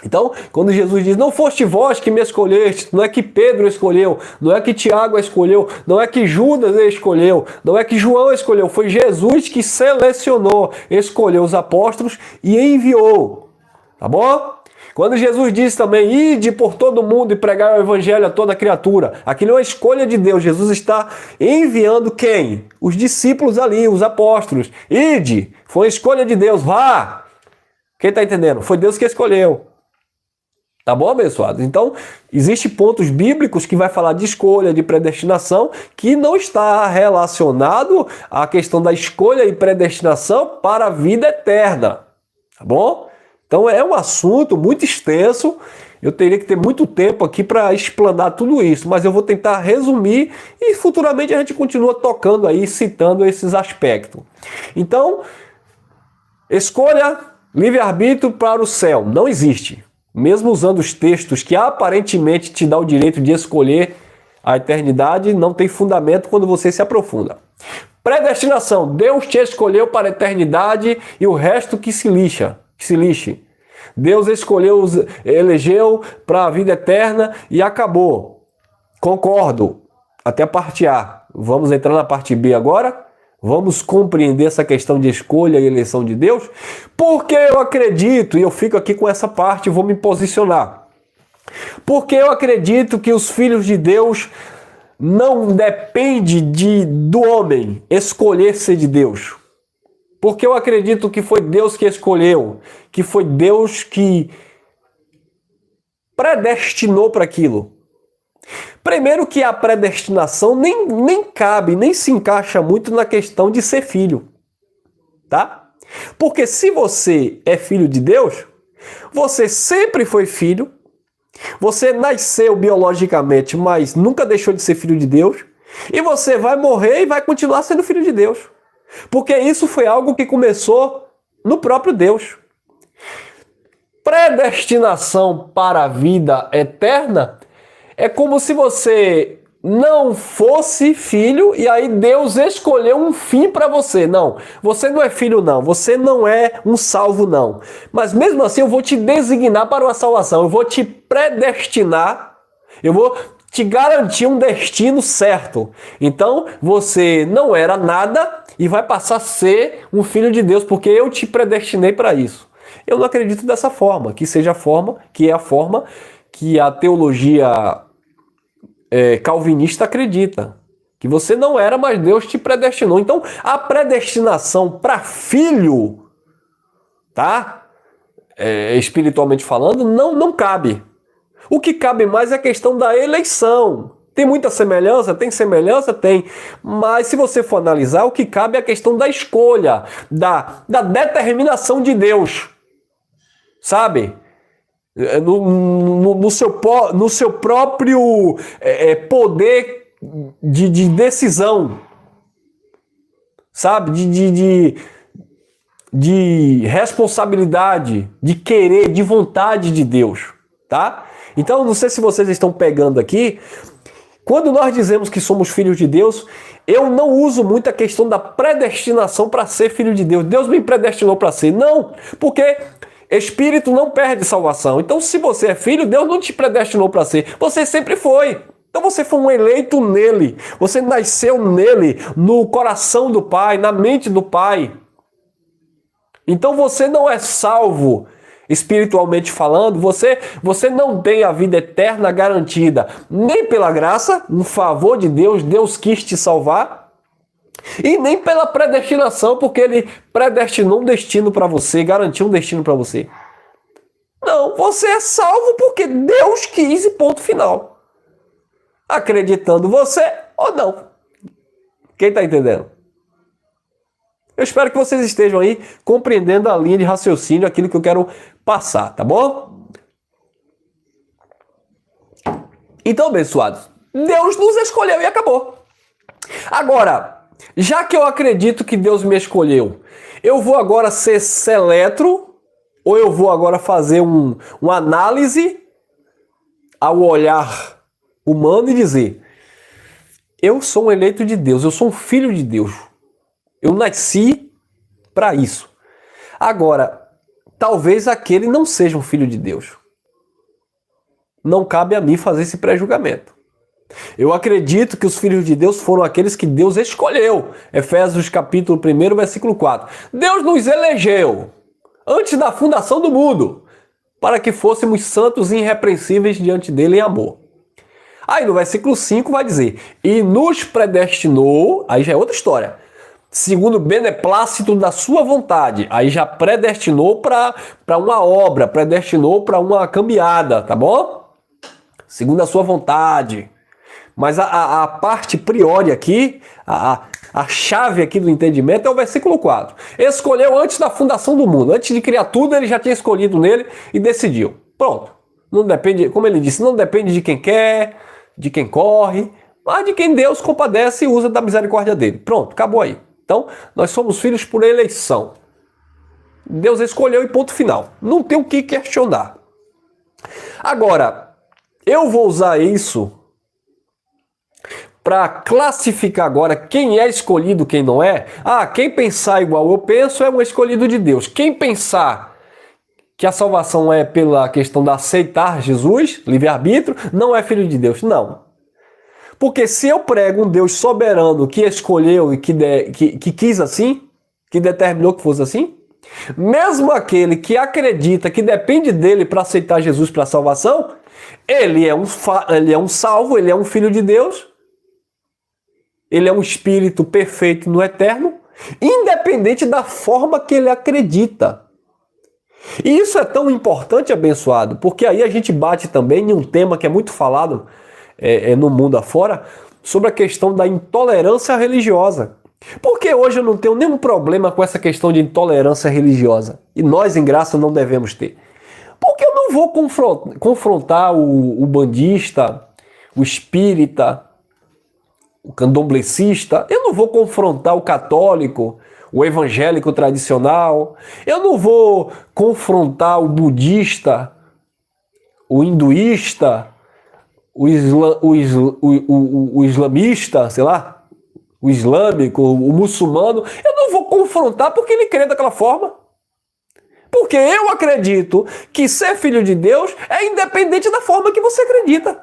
S1: Então, quando Jesus diz, não foste vós que me escolheste, não é que Pedro escolheu, não é que Tiago escolheu, não é que Judas escolheu, não é que João escolheu, foi Jesus que selecionou, escolheu os apóstolos e enviou, tá bom? Quando Jesus disse também, ide por todo mundo e pregar o evangelho a toda criatura, aquilo é uma escolha de Deus, Jesus está enviando quem? Os discípulos ali, os apóstolos, ide, foi uma escolha de Deus, vá! Quem está entendendo? Foi Deus que escolheu. Tá bom, abençoados? Então, existem pontos bíblicos que vai falar de escolha, de predestinação, que não está relacionado à questão da escolha e predestinação para a vida eterna. Tá bom? Então, é um assunto muito extenso. Eu teria que ter muito tempo aqui para explanar tudo isso, mas eu vou tentar resumir e futuramente a gente continua tocando aí, citando esses aspectos. Então, escolha, livre-arbítrio para o céu. Não existe. Mesmo usando os textos que aparentemente te dá o direito de escolher a eternidade, não tem fundamento quando você se aprofunda. Predestinação. Deus te escolheu para a eternidade e o resto que se lixe. Deus elegeu para a vida eterna e acabou. Concordo. Até a parte A. Vamos entrar na parte B agora? Vamos compreender essa questão de escolha e eleição de Deus? Porque eu acredito, e eu fico aqui com essa parte e vou me posicionar. Porque eu acredito que os filhos de Deus não depende do homem escolher ser de Deus. Porque eu acredito que foi Deus que escolheu, que foi Deus que predestinou para aquilo. Primeiro que a predestinação nem cabe, nem se encaixa muito na questão de ser filho, tá? Porque se você é filho de Deus, você sempre foi filho, você nasceu biologicamente, mas nunca deixou de ser filho de Deus, e você vai morrer e vai continuar sendo filho de Deus. Porque isso foi algo que começou no próprio Deus. Predestinação para a vida eterna é como se você não fosse filho e aí Deus escolheu um fim para você. Não, você não é filho não, você não é um salvo não. Mas mesmo assim eu vou te designar para uma salvação, eu vou te predestinar, eu vou te garantir um destino certo. Então você não era nada e vai passar a ser um filho de Deus, porque eu te predestinei para isso. Eu não acredito dessa forma, que seja a forma, que é a forma que a teologia calvinista acredita, que você não era, mas Deus te predestinou. Então, a predestinação para filho, tá? Espiritualmente falando, não cabe. O que cabe mais é a questão da eleição. Tem muita semelhança? Tem semelhança? Tem. Mas se você for analisar, o que cabe é a questão da escolha, da determinação de Deus. Sabe? No seu próprio poder de decisão, sabe? De responsabilidade, de querer, de vontade de Deus, tá? Então, não sei se vocês estão pegando aqui, quando nós dizemos que somos filhos de Deus, eu não uso muito a questão da predestinação para ser filho de Deus. Deus me predestinou para ser. Não, porque espírito não perde salvação. Então, se você é filho, Deus não te predestinou para ser. Você sempre foi. Então, você foi um eleito nele. Você nasceu nele, no coração do Pai, na mente do Pai. Então, você não é salvo espiritualmente falando. Você não tem a vida eterna garantida. Nem pela graça, um favor de Deus, Deus quis te salvar. E nem pela predestinação, porque ele predestinou um destino para você, garantiu um destino para você. Não, você é salvo porque Deus quis e ponto final. Acreditando você ou não. Quem está entendendo? Eu espero que vocês estejam aí compreendendo a linha de raciocínio, aquilo que eu quero passar, tá bom? Então, abençoados, Deus nos escolheu e acabou. Agora, já que eu acredito que Deus me escolheu, eu vou agora ser seleto, ou eu vou agora fazer uma análise ao olhar humano e dizer: eu sou um eleito de Deus, eu sou um filho de Deus, eu nasci para isso. Agora, talvez aquele não seja um filho de Deus. não cabe a mim fazer esse pré-julgamento. Eu acredito que os filhos de Deus foram aqueles que Deus escolheu. Efésios capítulo 1, versículo 4. Deus nos elegeu antes da fundação do mundo para que fôssemos santos e irrepreensíveis diante dele em amor. Aí no versículo 5 vai dizer, e nos predestinou, aí já é outra história, segundo o beneplácito da sua vontade. Aí já predestinou para uma obra, predestinou para uma caminhada, tá bom? Segundo a sua vontade. Mas a parte priori aqui, a chave aqui do entendimento é o versículo 4. Escolheu antes da fundação do mundo. Antes de criar tudo, ele já tinha escolhido nele e decidiu. Pronto. Não depende, como ele disse, não depende de quem quer, de quem corre, mas de quem Deus compadece e usa da misericórdia dele. Pronto, acabou aí. Então, nós somos filhos por eleição. Deus escolheu e ponto final. Não tem o que questionar. Agora, eu vou usar isso para classificar agora quem é escolhido, quem não é. Quem pensar igual eu penso é um escolhido de Deus. Quem pensar que a salvação é pela questão de aceitar Jesus, livre-arbítrio, não é filho de Deus. Não. Porque se eu prego um Deus soberano que escolheu e que quis assim, que determinou que fosse assim, mesmo aquele que acredita que depende dele para aceitar Jesus para a salvação, ele é um salvo, ele é um filho de Deus, ele é um espírito perfeito no eterno, independente da forma que ele acredita. E isso é tão importante, abençoado, porque aí a gente bate também em um tema que é muito falado no mundo afora, sobre a questão da intolerância religiosa. Porque hoje eu não tenho nenhum problema com essa questão de intolerância religiosa. E nós, em graça, não devemos ter. Porque eu não vou confrontar o bandista, o espírita, o candomblecista, eu não vou confrontar o católico, o evangélico tradicional, eu não vou confrontar o budista, o hinduísta, o islamista, sei lá, o islâmico, o muçulmano, eu não vou confrontar porque ele crê daquela forma. Porque eu acredito que ser filho de Deus é independente da forma que você acredita.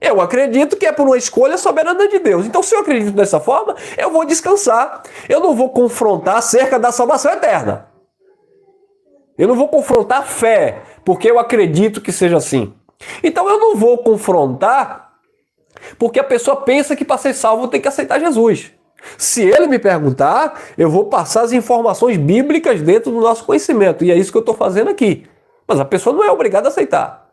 S1: Eu acredito que é por uma escolha soberana de Deus. Então, se eu acredito dessa forma, eu vou descansar. Eu não vou confrontar acerca da salvação eterna. Eu não vou confrontar a fé, porque eu acredito que seja assim. Então, eu não vou confrontar porque a pessoa pensa que para ser salvo tem que aceitar Jesus. Se ele me perguntar, eu vou passar as informações bíblicas dentro do nosso conhecimento. E é isso que eu estou fazendo aqui. Mas a pessoa não é obrigada a aceitar.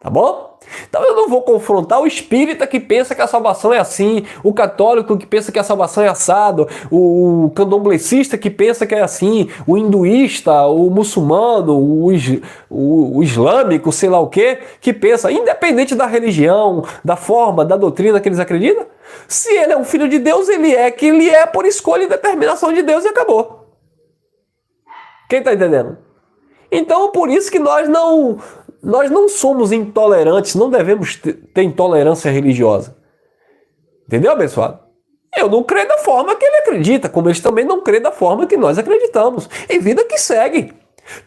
S1: Tá bom? Então eu não vou confrontar o espírita que pensa que a salvação é assim, o católico que pensa que a salvação é assado, o candomblecista que pensa que é assim, o hinduísta, o muçulmano, o islâmico, sei lá o que pensa, independente da religião, da forma, da doutrina que eles acreditam. Se ele é um filho de Deus, ele é por escolha e determinação de Deus e acabou. Quem está entendendo? Então, por isso que nós não somos intolerantes, não devemos ter intolerância religiosa. Entendeu, abençoado? Eu não creio da forma que ele acredita, como eles também não creem da forma que nós acreditamos. E vida que segue.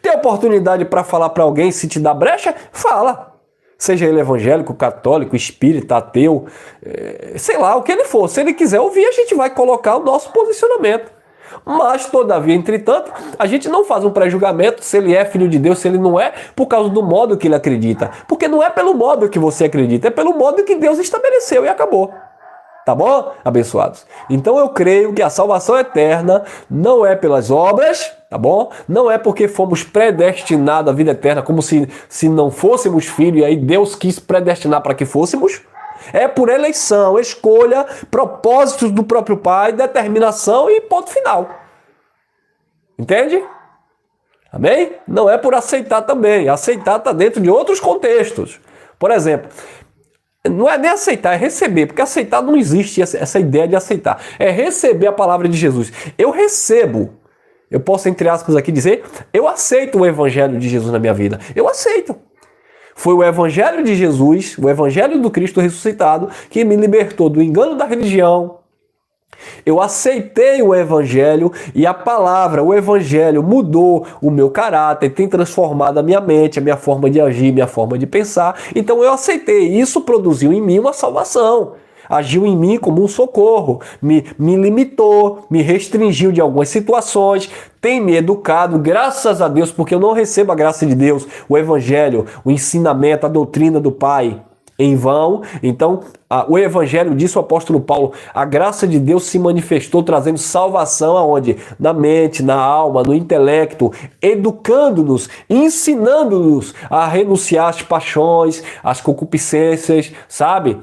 S1: Tem oportunidade para falar para alguém, se te dá brecha, fala. Seja ele evangélico, católico, espírita, ateu, sei lá, o que ele for. Se ele quiser ouvir, a gente vai colocar o nosso posicionamento. Mas, todavia, entretanto, a gente não faz um pré-julgamento se ele é filho de Deus, se ele não é, por causa do modo que ele acredita. Porque não é pelo modo que você acredita, é pelo modo que Deus estabeleceu e acabou. Tá bom, abençoados? Então eu creio que a salvação eterna não é pelas obras, tá bom? Não é porque fomos predestinados à vida eterna, como se não fôssemos filhos e aí Deus quis predestinar para que fôssemos. É por eleição, escolha, propósitos do próprio Pai, determinação e ponto final. Entende? Amém? Não é por aceitar também. Aceitar está dentro de outros contextos. Por exemplo, não é nem aceitar, é receber. Porque aceitar não existe essa ideia de aceitar. É receber a palavra de Jesus. Eu recebo. Eu posso, entre aspas, aqui dizer, eu aceito o evangelho de Jesus na minha vida. Eu aceito. Foi o evangelho de Jesus, o evangelho do Cristo ressuscitado, que me libertou do engano da religião, Eu aceitei o Evangelho e a palavra, o Evangelho mudou o meu caráter, tem transformado a minha mente, a minha forma de agir, minha forma de pensar. Então eu aceitei. Isso produziu em mim uma salvação. Agiu em mim como um socorro, me limitou, me restringiu de algumas situações, tem me educado, graças a Deus, porque eu não recebo a graça de Deus, o Evangelho, o ensinamento, a doutrina do Pai em vão. Então, o Evangelho, disse o apóstolo Paulo, a graça de Deus se manifestou trazendo salvação aonde? Na mente, na alma, no intelecto, educando-nos, ensinando-nos a renunciar às paixões, às concupiscências, sabe?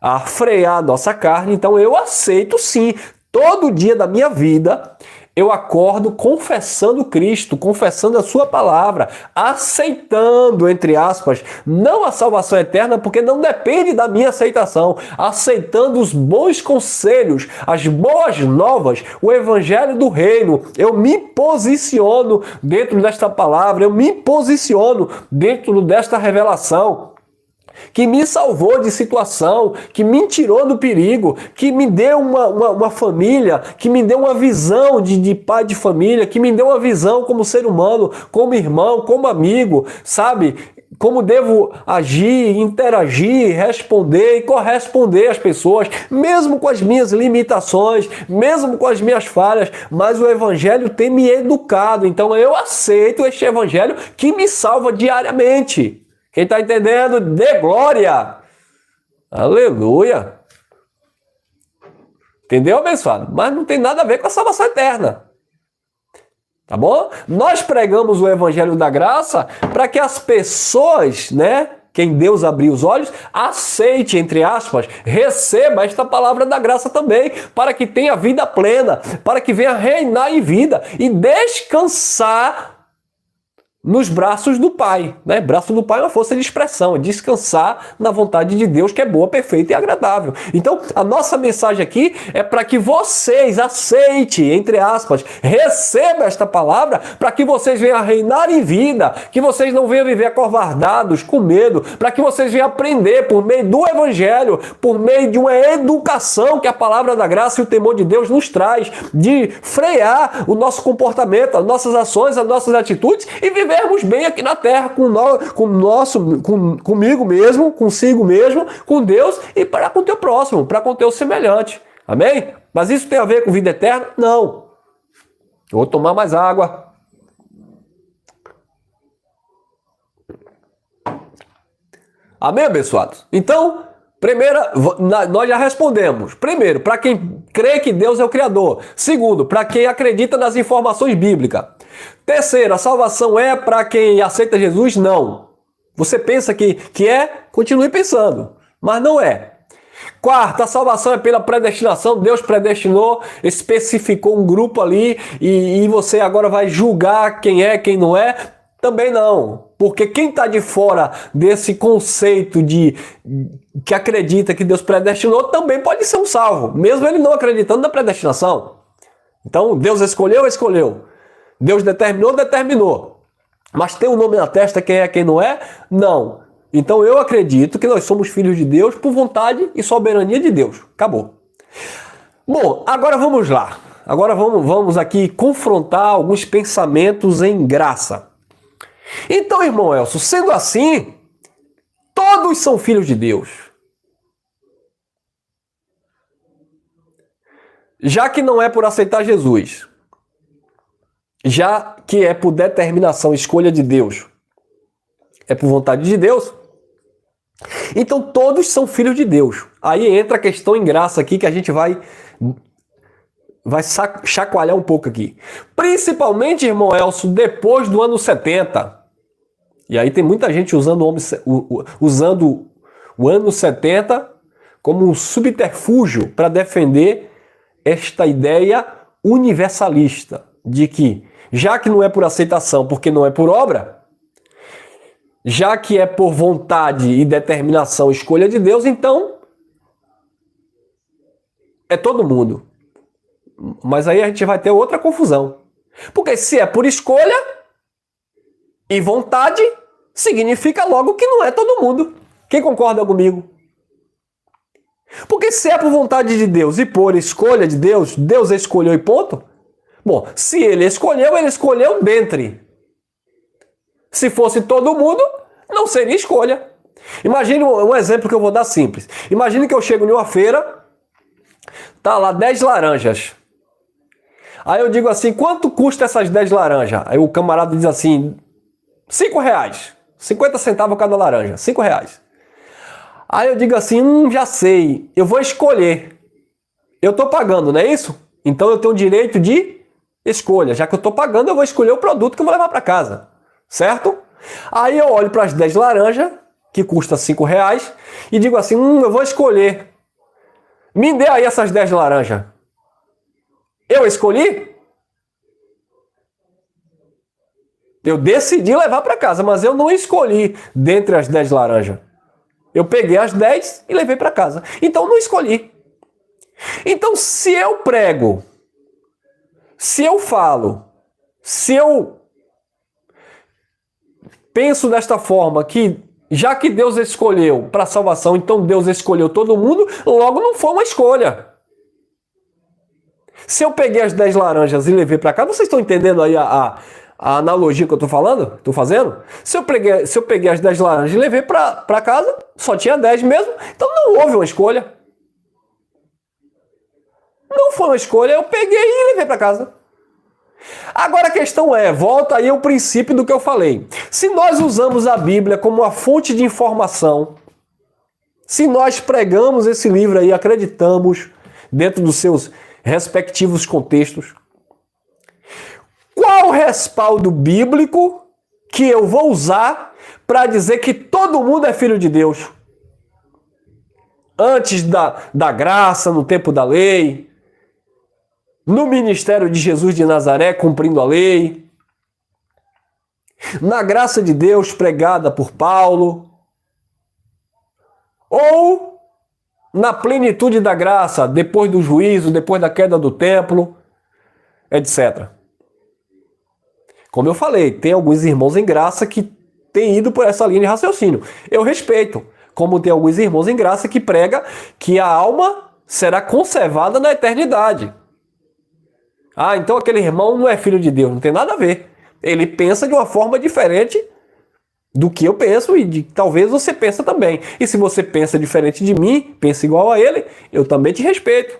S1: A frear a nossa carne. Então eu aceito sim, todo dia da minha vida eu acordo confessando Cristo, confessando a sua palavra, aceitando, entre aspas, não a salvação eterna, porque não depende da minha aceitação, aceitando os bons conselhos, as boas novas, o evangelho do reino. Eu me posiciono dentro desta palavra, eu me posiciono dentro desta revelação que me salvou de situação, que me tirou do perigo, que me deu uma família, que me deu uma visão de pai de família, que me deu uma visão como ser humano, como irmão, como amigo, sabe? Como devo agir, interagir, responder e corresponder às pessoas, mesmo com as minhas limitações, mesmo com as minhas falhas, mas o Evangelho tem me educado, então eu aceito este Evangelho que me salva diariamente. Quem está entendendo, dê glória. Aleluia. Entendeu, abençoado? Mas não tem nada a ver com a salvação eterna. Tá bom? Nós pregamos o evangelho da graça para que as pessoas, né, quem Deus abriu os olhos, aceite, entre aspas, receba esta palavra da graça também, para que tenha vida plena, para que venha reinar em vida e descansar nos braços do Pai, né? Braço do Pai é uma força de expressão, é descansar na vontade de Deus, que é boa, perfeita e agradável. Então, a nossa mensagem aqui é para que vocês aceitem, entre aspas, recebam esta palavra, para que vocês venham reinar em vida, que vocês não venham viver acovardados, com medo, para que vocês venham aprender por meio do Evangelho, por meio de uma educação que a palavra da graça e o temor de Deus nos traz, de frear o nosso comportamento, as nossas ações, as nossas atitudes e vivermos bem aqui na terra comigo mesmo, consigo mesmo, com Deus e para com o teu próximo, para com o teu semelhante. Amém? Mas isso tem a ver com vida eterna? Não. Eu vou tomar mais água. Amém, abençoados? Então, nós já respondemos. Primeiro, para quem crê que Deus é o Criador. Segundo, para quem acredita nas informações bíblicas. Terceiro, a salvação é para quem aceita Jesus? Não. Você pensa que é? Continue pensando. Mas não é. Quarto, a salvação é pela predestinação. Deus predestinou, especificou um grupo ali e você agora vai julgar quem é, quem não é? Também não. Porque quem está de fora desse conceito que acredita que Deus predestinou também pode ser um salvo, mesmo ele não acreditando na predestinação. Então, Deus escolheu. Deus determinou. Mas tem um nome na testa, quem é, quem não é? Não. Então eu acredito que nós somos filhos de Deus por vontade e soberania de Deus. Acabou. Bom, agora vamos lá. Agora vamos aqui confrontar alguns pensamentos em graça. Então, irmão Elcio, sendo assim, todos são filhos de Deus. Já que não é por aceitar Jesus, já que é por determinação, escolha de Deus, é por vontade de Deus, então todos são filhos de Deus. Aí entra a questão em graça aqui que a gente vai chacoalhar um pouco aqui. Principalmente, irmão Elcio, depois do ano 70. E aí tem muita gente usando o ano 70 como um subterfúgio para defender esta ideia universalista de que, já que não é por aceitação, porque não é por obra, já que é por vontade e determinação, escolha de Deus, então é todo mundo. Mas aí a gente vai ter outra confusão. Porque se é por escolha e vontade, significa logo que não é todo mundo. Quem concorda comigo? Porque se é por vontade de Deus e por escolha de Deus, Deus escolheu e ponto. Bom, se ele escolheu dentre. Se fosse todo mundo, não seria escolha. Imagine um exemplo que eu vou dar simples. Imagine que eu chego em uma feira, tá lá 10 laranjas. Aí eu digo assim, quanto custa essas 10 laranjas? Aí o camarada diz assim, R$5. 50 centavos cada laranja, R$5. Aí eu digo assim, já sei, eu vou escolher. Eu tô pagando, não é isso? Então eu tenho o direito de escolha. Já que eu tô pagando, eu vou escolher o produto que eu vou levar para casa. Certo? Aí eu olho para as 10 laranjas, que custa R$5, e digo assim, eu vou escolher. Me dê aí essas 10 laranjas. Eu escolhi? Eu decidi levar para casa, mas eu não escolhi dentre as 10 laranjas. Eu peguei as 10 e levei para casa. Então não escolhi. Então se eu prego, se eu falo, se eu penso desta forma, que já que Deus escolheu para salvação, então Deus escolheu todo mundo, logo não foi uma escolha. Se eu peguei as 10 laranjas e levei para cá, vocês estão entendendo aí a analogia que eu estou falando? Estou fazendo? Se eu peguei as 10 laranjas e levei para casa, só tinha 10 mesmo, então não houve uma escolha. Não foi uma escolha, eu peguei e levei para casa. Agora a questão é, volta aí ao princípio do que eu falei. Se nós usamos a Bíblia como uma fonte de informação, se nós pregamos esse livro aí, acreditamos, dentro dos seus respectivos contextos, qual o respaldo bíblico que eu vou usar para dizer que todo mundo é filho de Deus? Antes da graça, no tempo da lei, no ministério de Jesus de Nazaré, cumprindo a lei, na graça de Deus pregada por Paulo, ou na plenitude da graça, depois do juízo, depois da queda do templo, etc. Como eu falei, tem alguns irmãos em graça que têm ido por essa linha de raciocínio. Eu respeito, como tem alguns irmãos em graça que pregam que a alma será conservada na eternidade. Ah, então aquele irmão não é filho de Deus, não tem nada a ver. Ele pensa de uma forma diferente do que eu penso e talvez você pensa também. E se você pensa diferente de mim, pensa igual a ele, eu também te respeito.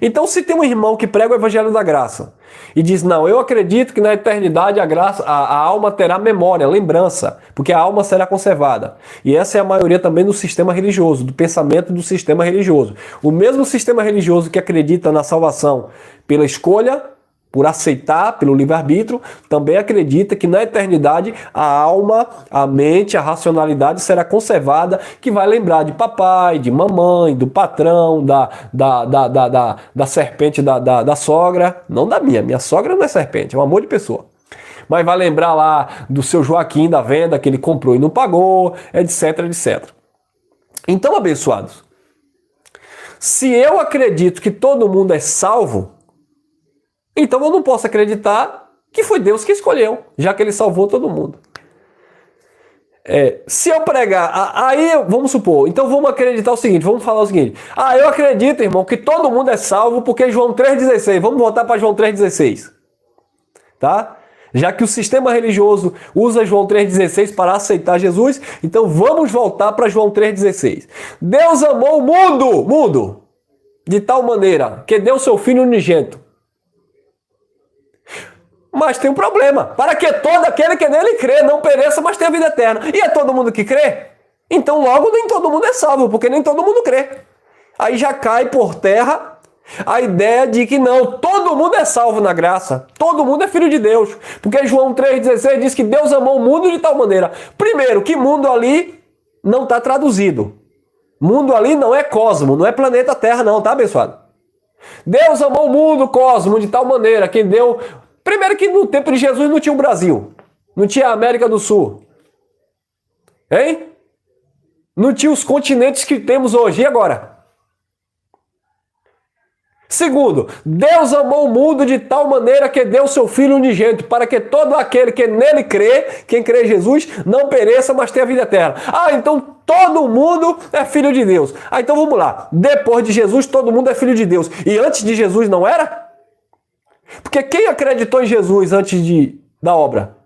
S1: Então se tem um irmão que prega o evangelho da graça e diz, não, eu acredito que na eternidade a alma terá memória, lembrança, porque a alma será conservada. E essa é a maioria também do sistema religioso, do pensamento do sistema religioso. O mesmo sistema religioso que acredita na salvação pela escolha, por aceitar, pelo livre-arbítrio, também acredita que na eternidade a alma, a mente, a racionalidade será conservada, que vai lembrar de papai, de mamãe, do patrão, da serpente da sogra. Não da minha sogra não é serpente, é um amor de pessoa. Mas vai lembrar lá do seu Joaquim, da venda que ele comprou e não pagou, etc, etc. Então, abençoados, se eu acredito que todo mundo é salvo, então eu não posso acreditar que foi Deus que escolheu, já que ele salvou todo mundo. Se eu pregar, aí vamos supor, então vamos acreditar o seguinte, vamos falar o seguinte, eu acredito, irmão, que todo mundo é salvo porque João 3,16, vamos voltar para João 3,16, tá? Já que o sistema religioso usa João 3,16 para aceitar Jesus, então vamos voltar para João 3,16. Deus amou o mundo, de tal maneira que deu seu Filho unigênito. Mas tem um problema, para que todo aquele que nele crê não pereça, mas tenha vida eterna. E é todo mundo que crê? Então logo nem todo mundo é salvo, porque nem todo mundo crê. Aí já cai por terra a ideia de que não, todo mundo é salvo na graça, todo mundo é filho de Deus. Porque João 3,16 diz que Deus amou o mundo de tal maneira. Primeiro, que mundo ali não está traduzido. Mundo ali não é cosmo, não é planeta Terra não, tá abençoado? Deus amou o mundo, cosmo, de tal maneira que deu... Primeiro que no tempo de Jesus não tinha o Brasil, não tinha a América do Sul, hein? Não tinha os continentes que temos hoje, e agora? Segundo, Deus amou o mundo de tal maneira que deu seu Filho unigênito, para que todo aquele que nele crê, quem crê em Jesus, não pereça, mas tenha vida eterna. Então todo mundo é filho de Deus. Então vamos lá. Depois de Jesus, todo mundo é filho de Deus. E antes de Jesus não era? Porque quem acreditou em Jesus antes da obra?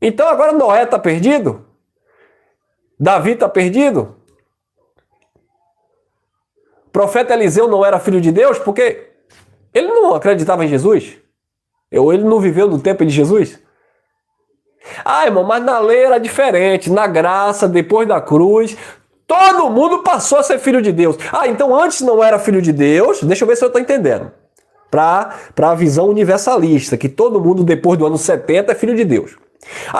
S1: Então agora Noé está perdido? Davi está perdido? O profeta Eliseu não era filho de Deus porque ele não acreditava em Jesus? Ou ele não viveu no tempo de Jesus? Irmão, mas na lei era diferente. Na graça, depois da cruz, todo mundo passou a ser filho de Deus. Então antes não era filho de Deus? Deixa eu ver se eu estou entendendo. Para a visão universalista, que todo mundo depois do ano 70 é filho de Deus.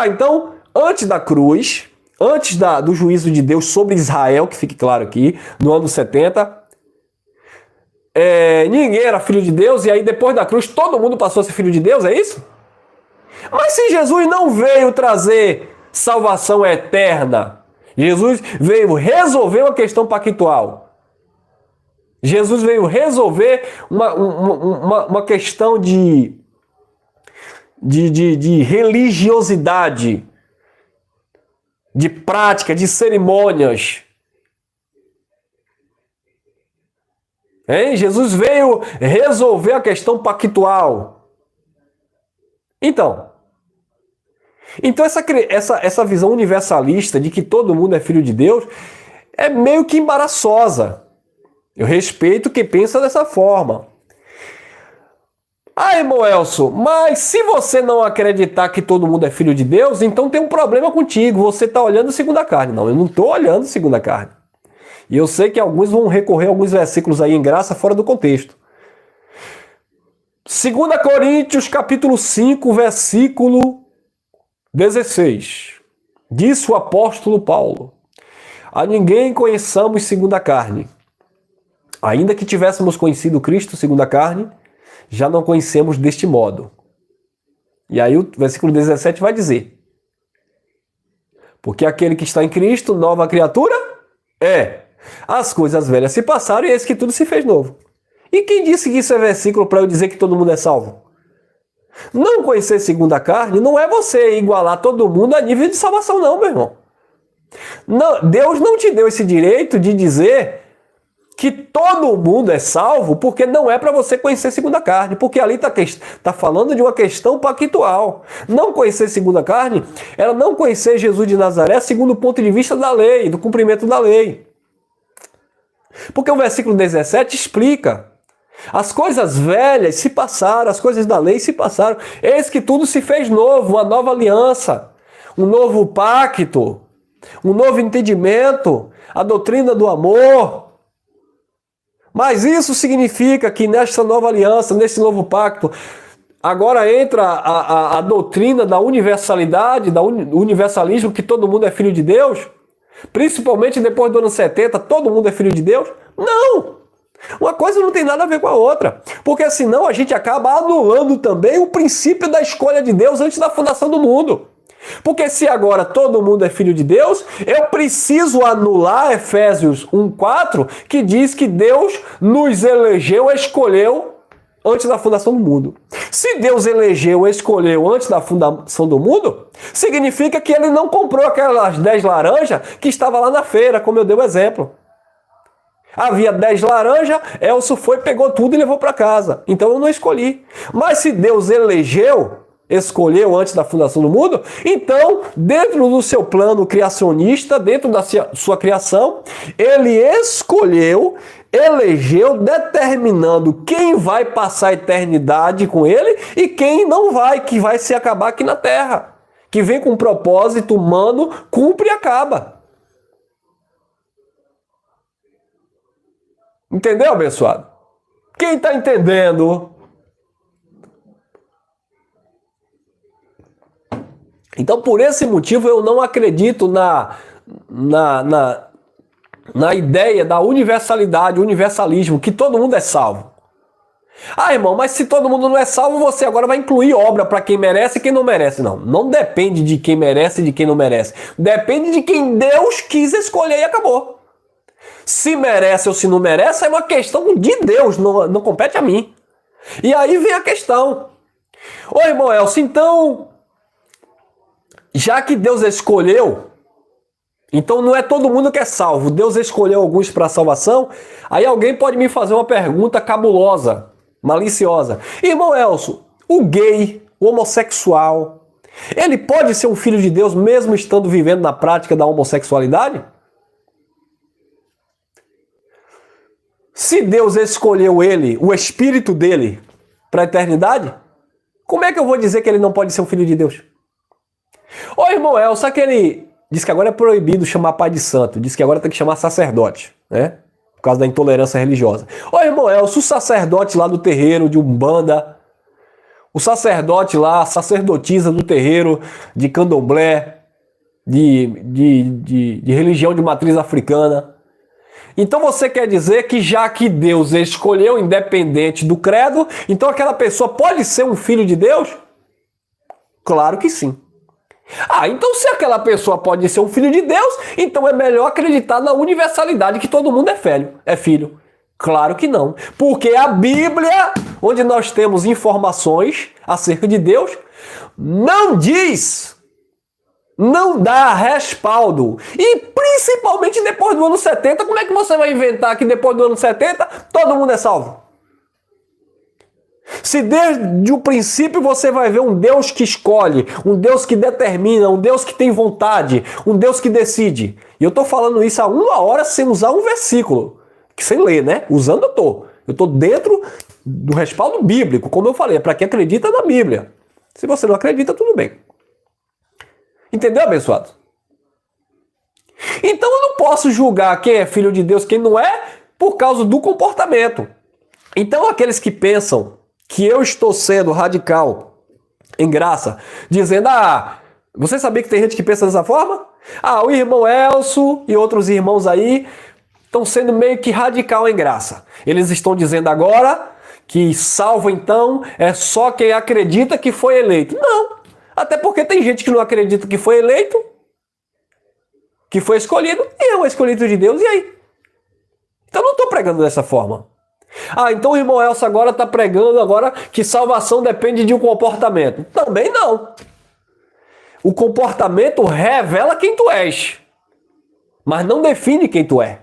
S1: Então, antes da cruz, antes do juízo de Deus sobre Israel, que fique claro aqui, no ano 70, ninguém era filho de Deus, e aí depois da cruz todo mundo passou a ser filho de Deus, é isso? Mas se Jesus não veio trazer salvação eterna, Jesus veio resolver uma questão pactual. Jesus veio resolver uma questão de religiosidade, de prática, de cerimônias. Jesus veio resolver a questão pactual. Então essa visão universalista de que todo mundo é filho de Deus é meio que embaraçosa. Eu respeito quem pensa dessa forma. Irmão Elcio, mas se você não acreditar que todo mundo é filho de Deus, então tem um problema contigo. Você está olhando segundo a carne. Não, eu não estou olhando segundo a carne. E eu sei que alguns vão recorrer a alguns versículos aí em graça fora do contexto. 2 Coríntios capítulo 5, versículo 16. Disse o apóstolo Paulo: a ninguém conheçamos segundo a carne. Ainda que tivéssemos conhecido Cristo segundo a carne, já não conhecemos deste modo. E aí o versículo 17 vai dizer: porque aquele que está em Cristo, nova criatura é. As coisas velhas se passaram e eis que tudo se fez novo. E quem disse que isso é versículo para eu dizer que todo mundo é salvo? Não conhecer segundo a carne não é você igualar todo mundo a nível de salvação, não, meu irmão. Não, Deus não te deu esse direito de dizer que todo mundo é salvo, porque não é para você conhecer segundo a carne, porque ali está falando de uma questão pactual. Não conhecer segundo a carne era não conhecer Jesus de Nazaré segundo o ponto de vista da lei, do cumprimento da lei. Porque o versículo 17 explica: as coisas velhas se passaram, as coisas da lei se passaram, eis que tudo se fez novo, uma nova aliança, um novo pacto, um novo entendimento, a doutrina do amor. Mas isso significa que nesta nova aliança, nesse novo pacto, agora entra a doutrina da universalidade, do universalismo, que todo mundo é filho de Deus? Principalmente depois do ano 70, todo mundo é filho de Deus? Não! Uma coisa não tem nada a ver com a outra. Porque senão a gente acaba anulando também o princípio da escolha de Deus antes da fundação do mundo. Porque se agora todo mundo é filho de Deus, eu preciso anular Efésios 1:4, que diz que Deus nos elegeu, escolheu antes da fundação do mundo. Se Deus elegeu, escolheu antes da fundação do mundo, significa que ele não comprou aquelas 10 laranjas que estavam lá na feira, como eu dei o exemplo. Havia 10 laranjas, Elcio foi, pegou tudo e levou para casa. Então eu não escolhi. Mas se Deus escolheu antes da fundação do mundo, então, dentro do seu plano criacionista, dentro da sua criação, ele elegeu, determinando quem vai passar a eternidade com ele e quem não vai, que vai se acabar aqui na Terra, que vem com um propósito humano, cumpre e acaba. Entendeu, abençoado? Quem está entendendo? Então, por esse motivo, eu não acredito na ideia da universalidade, universalismo, que todo mundo é salvo. Irmão, mas se todo mundo não é salvo, você agora vai incluir obra para quem merece e quem não merece. Não, não depende de quem merece e de quem não merece. Depende de quem Deus quis escolher e acabou. Se merece ou se não merece, é uma questão de Deus, não compete a mim. E aí vem a questão. Ô irmão Elcio, então, já que Deus escolheu, Então não é todo mundo que é salvo. Deus escolheu alguns para salvação. Aí alguém pode me fazer uma pergunta cabulosa, maliciosa. Irmão Elcio, o gay, o homossexual, ele pode ser um filho de Deus mesmo estando vivendo na prática da homossexualidade? Se Deus escolheu ele, o espírito dele, para a eternidade, como é que eu vou dizer que ele não pode ser um filho de Deus? Ô irmão Elcio, sabe que ele diz que agora é proibido chamar pai de santo, diz que agora tem que chamar sacerdote, né? Por causa da intolerância religiosa. Ô irmão Elcio, o sacerdote lá do terreiro de Umbanda, o sacerdote lá, a sacerdotisa do terreiro de Candomblé, de religião de matriz africana. Então você quer dizer que já que Deus escolheu, independente do credo, então aquela pessoa pode ser um filho de Deus? Claro que sim. Ah, então se aquela pessoa pode ser um filho de Deus, então é melhor acreditar na universalidade que todo mundo é filho. Claro que não. Porque a Bíblia, onde nós temos informações acerca de Deus, não diz, não dá respaldo. E principalmente depois do ano 70, como é que você vai inventar que depois do ano 70 todo mundo é salvo? Se desde o princípio você vai ver um Deus que escolhe, um Deus que determina, um Deus que tem vontade, um Deus que decide. E eu estou falando isso há uma hora sem usar um versículo, que sem ler, né? Usando eu estou. Eu estou dentro do respaldo bíblico, como eu falei, é para quem acredita na Bíblia. Se você não acredita, tudo bem. Entendeu, abençoado? Então eu não posso julgar quem é filho de Deus, quem não é, por causa do comportamento. Então aqueles que pensam que eu estou sendo radical em graça, dizendo, você sabia que tem gente que pensa dessa forma? O irmão Elcio e outros irmãos aí estão sendo meio que radical em graça. Eles estão dizendo agora que salvo então é só quem acredita que foi eleito. Não, até porque tem gente que não acredita que foi eleito, que foi escolhido, e é um escolhido de Deus, e aí? Então eu não estou pregando dessa forma. Então o irmão Elcio agora está pregando agora que salvação depende de um comportamento. Também não. O comportamento revela quem tu és, mas não define quem tu é.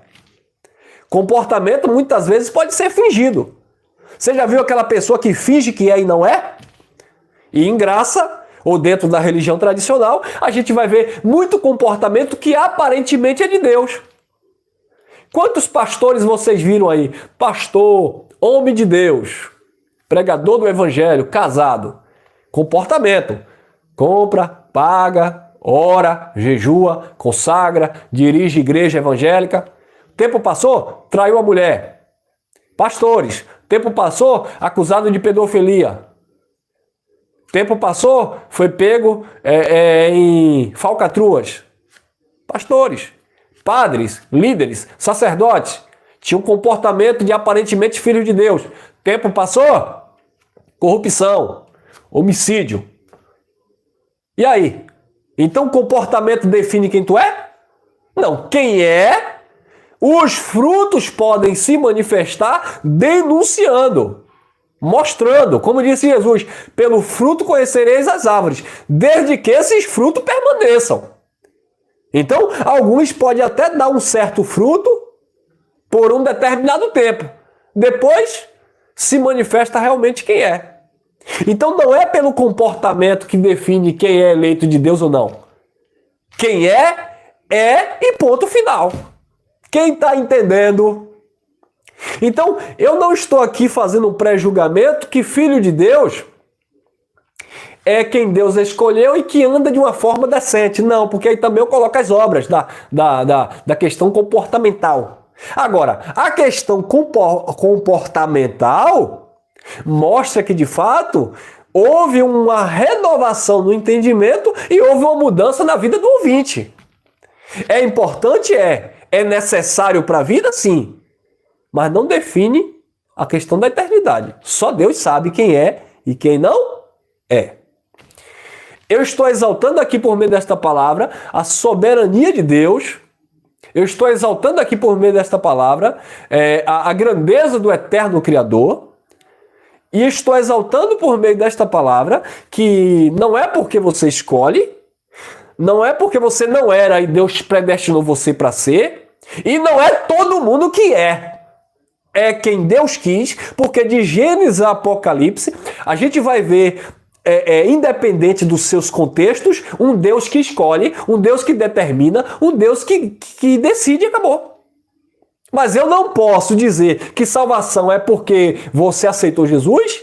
S1: Comportamento muitas vezes pode ser fingido. Você já viu aquela pessoa que finge que é e não é? E em graça, ou dentro da religião tradicional, a gente vai ver muito comportamento que aparentemente é de Deus. Quantos pastores vocês viram aí? Pastor, homem de Deus, pregador do evangelho, casado. Comportamento. Compra, paga, ora, jejua, consagra, dirige igreja evangélica. Tempo passou, traiu a mulher. Pastores, tempo passou, acusado de pedofilia. Tempo passou, foi pego em falcatruas. Pastores. Padres, líderes, sacerdotes, tinham um comportamento de aparentemente filho de Deus. Tempo passou, corrupção, homicídio. E aí? Então comportamento define quem tu é? Não, quem é, os frutos podem se manifestar denunciando, mostrando, como disse Jesus, pelo fruto conhecereis as árvores, desde que esses frutos permaneçam. Então, alguns podem até dar um certo fruto por um determinado tempo. Depois, se manifesta realmente quem é. Então, não é pelo comportamento que define quem é eleito de Deus ou não. Quem é e ponto final. Quem está entendendo? Então, eu não estou aqui fazendo um pré-julgamento que filho de Deus é quem Deus escolheu e que anda de uma forma decente. Não, porque aí também eu coloco as obras da questão comportamental. Agora, a questão comportamental mostra que, de fato, houve uma renovação no entendimento e houve uma mudança na vida do ouvinte. É importante? É necessário para a vida? Sim. Mas não define a questão da eternidade. Só Deus sabe quem é e quem não é. Eu estou exaltando aqui por meio desta palavra a soberania de Deus. Eu estou exaltando aqui por meio desta palavra a grandeza do eterno Criador. E estou exaltando por meio desta palavra que não é porque você escolhe, Não é porque você não era e Deus predestinou você para ser, e não é todo mundo que é. É quem Deus quis, porque de Gênesis a Apocalipse, a gente vai ver, independente dos seus contextos, um Deus que escolhe, um Deus que determina, um Deus que decide e acabou. Mas eu não posso dizer que salvação é porque você aceitou Jesus,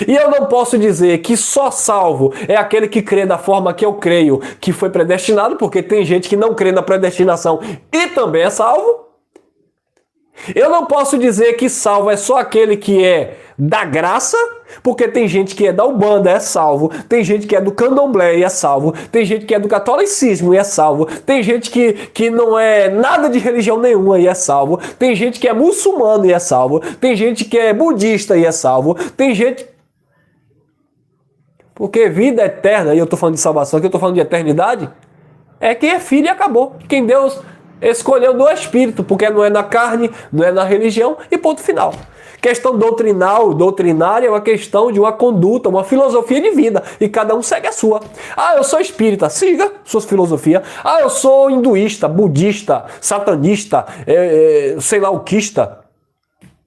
S1: e eu não posso dizer que só salvo é aquele que crê da forma que eu creio, que foi predestinado, porque tem gente que não crê na predestinação e também é salvo. Eu não posso dizer que salvo é só aquele que é da graça, porque tem gente que é da Umbanda e é salvo, tem gente que é do Candomblé e é salvo, tem gente que é do catolicismo e é salvo, tem gente que não é nada de religião nenhuma e é salvo, tem gente que é muçulmano e é salvo, tem gente que é budista e é salvo, tem gente... Porque vida eterna, e eu estou falando de salvação, aqui eu estou falando de eternidade, é quem é filho e acabou. Quem Deus escolheu do Espírito, porque não é na carne, não é na religião, e ponto final. Questão doutrinária é uma questão de uma conduta, uma filosofia de vida, e cada um segue a sua. Ah, eu sou espírita, siga sua filosofia. Ah, eu sou hinduísta, budista, satanista, sei lá o quista.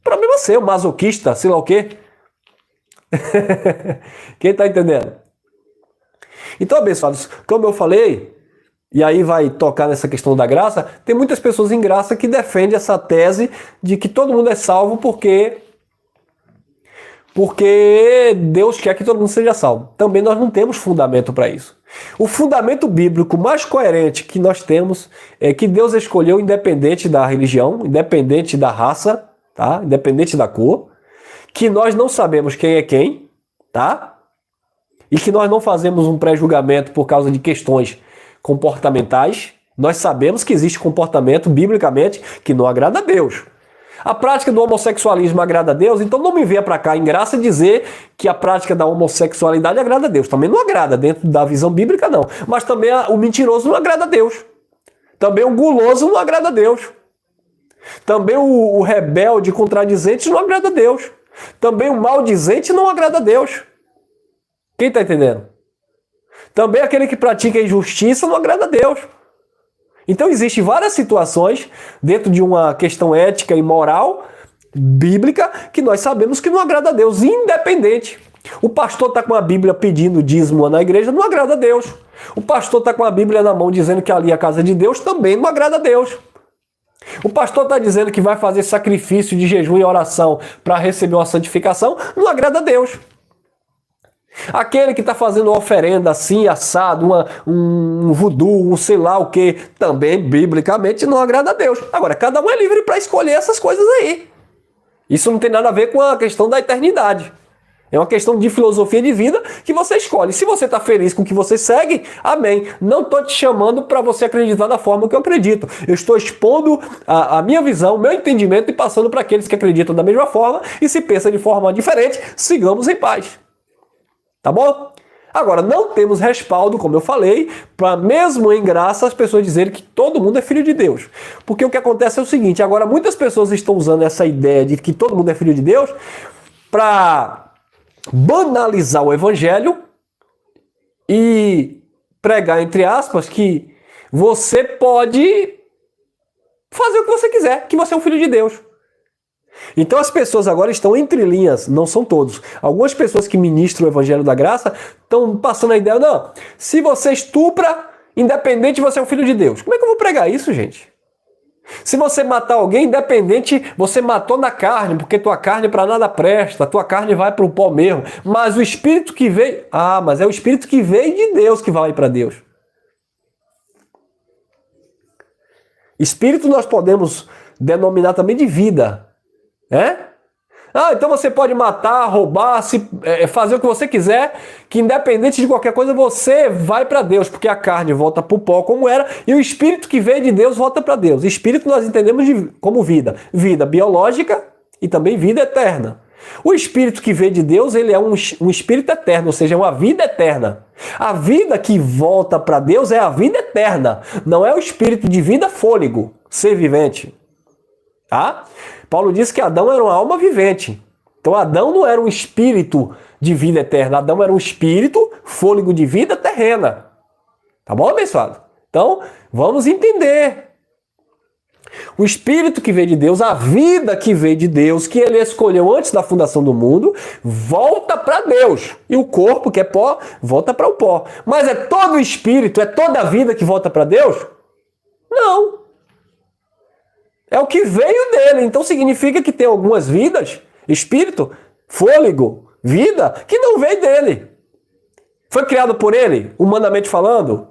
S1: Problema seu, masoquista, sei lá o quê. Quem tá entendendo? Então, abençoados, como eu falei, e aí vai tocar nessa questão da graça, tem muitas pessoas em graça que defendem essa tese de que todo mundo é salvo porque Deus quer que todo mundo seja salvo. Também nós não temos fundamento para isso. O fundamento bíblico mais coerente que nós temos é que Deus escolheu, independente da religião, independente da raça, tá? Independente da cor, que nós não sabemos quem é quem, tá? E que nós não fazemos um pré-julgamento por causa de questões comportamentais. Nós sabemos que existe comportamento, biblicamente, que não agrada a Deus. A prática do homossexualismo agrada a Deus, então não me venha para cá em graça dizer que a prática da homossexualidade agrada a Deus. Também não agrada, dentro da visão bíblica não. Mas também o mentiroso não agrada a Deus. Também o guloso não agrada a Deus. Também o rebelde contradizente não agrada a Deus. Também o maldizente não agrada a Deus. Quem está entendendo? Também aquele que pratica a injustiça não agrada a Deus. Então existem várias situações dentro de uma questão ética e moral bíblica que nós sabemos que não agrada a Deus, independente. O pastor está com a Bíblia pedindo dízimo na igreja, não agrada a Deus. O pastor está com a Bíblia na mão dizendo que ali é a casa de Deus, também não agrada a Deus. O pastor está dizendo que vai fazer sacrifício de jejum e oração para receber uma santificação, não agrada a Deus. Aquele que está fazendo uma oferenda assim, assado, um voodoo, um sei lá o que, também biblicamente não agrada a Deus. Agora, cada um é livre para escolher essas coisas aí. Isso não tem nada a ver com a questão da eternidade. É uma questão de filosofia de vida que você escolhe. Se você está feliz com o que você segue, amém. Não estou te chamando para você acreditar da forma que eu acredito. Eu estou expondo a minha visão, o meu entendimento e passando para aqueles que acreditam da mesma forma e se pensam de forma diferente, sigamos em paz. Tá bom? Agora, não temos respaldo, como eu falei, para mesmo em graça as pessoas dizerem que todo mundo é filho de Deus. Porque o que acontece é o seguinte, agora muitas pessoas estão usando essa ideia de que todo mundo é filho de Deus para banalizar o evangelho e pregar, entre aspas, que você pode fazer o que você quiser, que você é um filho de Deus. Então as pessoas agora estão entre linhas, não são todos. Algumas pessoas que ministram o Evangelho da Graça estão passando a ideia, não, se você estupra, independente, você é um filho de Deus. Como é que eu vou pregar isso, gente? Se você matar alguém, independente, você matou na carne, porque tua carne para nada presta, tua carne vai para o pó mesmo. Mas o Espírito que veio... Ah, mas é o Espírito que veio de Deus que vai para Deus. Espírito nós podemos denominar também de vida. Ah, então você pode matar, roubar, fazer o que você quiser, que independente de qualquer coisa você vai para Deus, porque a carne volta para o pó como era e o espírito que veio de Deus volta para Deus. Espírito nós entendemos como vida, vida biológica e também vida eterna. O espírito que veio de Deus, ele é um espírito eterno, ou seja, uma vida eterna. A vida que volta para Deus é a vida eterna, não é o espírito de vida fôlego, ser vivente. Tá? Paulo disse que Adão era uma alma vivente. Então Adão não era um espírito de vida eterna. Adão era um espírito, fôlego de vida terrena. Tá bom, abençoado? Então, vamos entender. O Espírito que veio de Deus, a vida que veio de Deus, que ele escolheu antes da fundação do mundo, volta para Deus. E o corpo, que é pó, volta para o pó. Mas é todo o Espírito, é toda a vida que volta para Deus? Não. É o que veio dele. Então significa que tem algumas vidas, espírito, fôlego, vida, que não veio dele. Foi criado por ele, humanamente falando?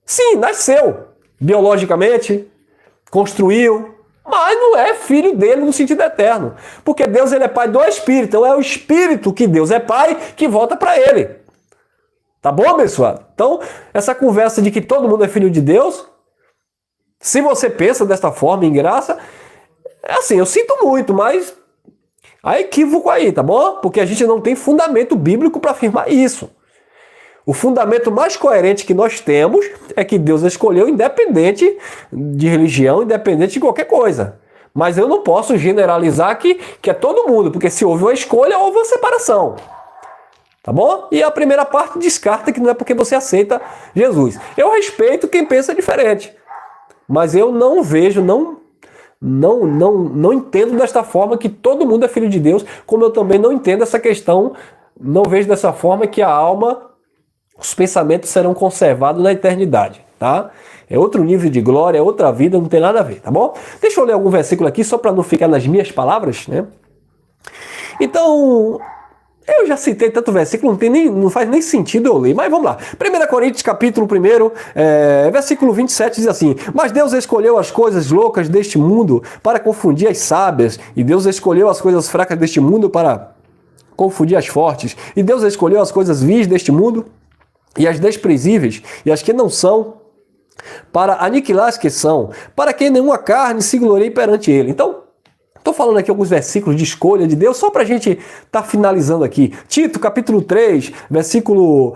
S1: Sim, nasceu. Biologicamente, construiu, mas não é filho dele no sentido eterno. Porque Deus ele é pai do Espírito, então é o Espírito que Deus é pai que volta para ele. Tá bom, abençoado? Então, essa conversa de que todo mundo é filho de Deus, se você pensa desta forma, em graça, é assim, eu sinto muito, mas há equívoco aí, tá bom? Porque a gente não tem fundamento bíblico para afirmar isso. O fundamento mais coerente que nós temos é que Deus escolheu independente de religião, independente de qualquer coisa. Mas eu não posso generalizar que é todo mundo, porque se houve uma escolha, houve uma separação. Tá bom? E a primeira parte descarta que não é porque você aceita Jesus. Eu respeito quem pensa diferente. Mas eu não vejo, não entendo desta forma que todo mundo é filho de Deus, como eu também não entendo essa questão, não vejo dessa forma que a alma, os pensamentos serão conservados na eternidade, tá? É outro nível de glória, é outra vida, não tem nada a ver, tá bom? Deixa eu ler algum versículo aqui, só para não ficar nas minhas palavras, né? Então, eu já citei tanto versículo, não faz nem sentido eu ler, mas vamos lá. 1 Coríntios, capítulo 1, versículo 27, diz assim: Mas Deus escolheu as coisas loucas deste mundo para confundir as sábias, e Deus escolheu as coisas fracas deste mundo para confundir as fortes, e Deus escolheu as coisas vis deste mundo, e as desprezíveis, e as que não são, para aniquilar as que são, para que nenhuma carne se glorie perante ele. Então, estou falando aqui alguns versículos de escolha de Deus, só para a gente estar finalizando aqui. Tito, capítulo 3, versículo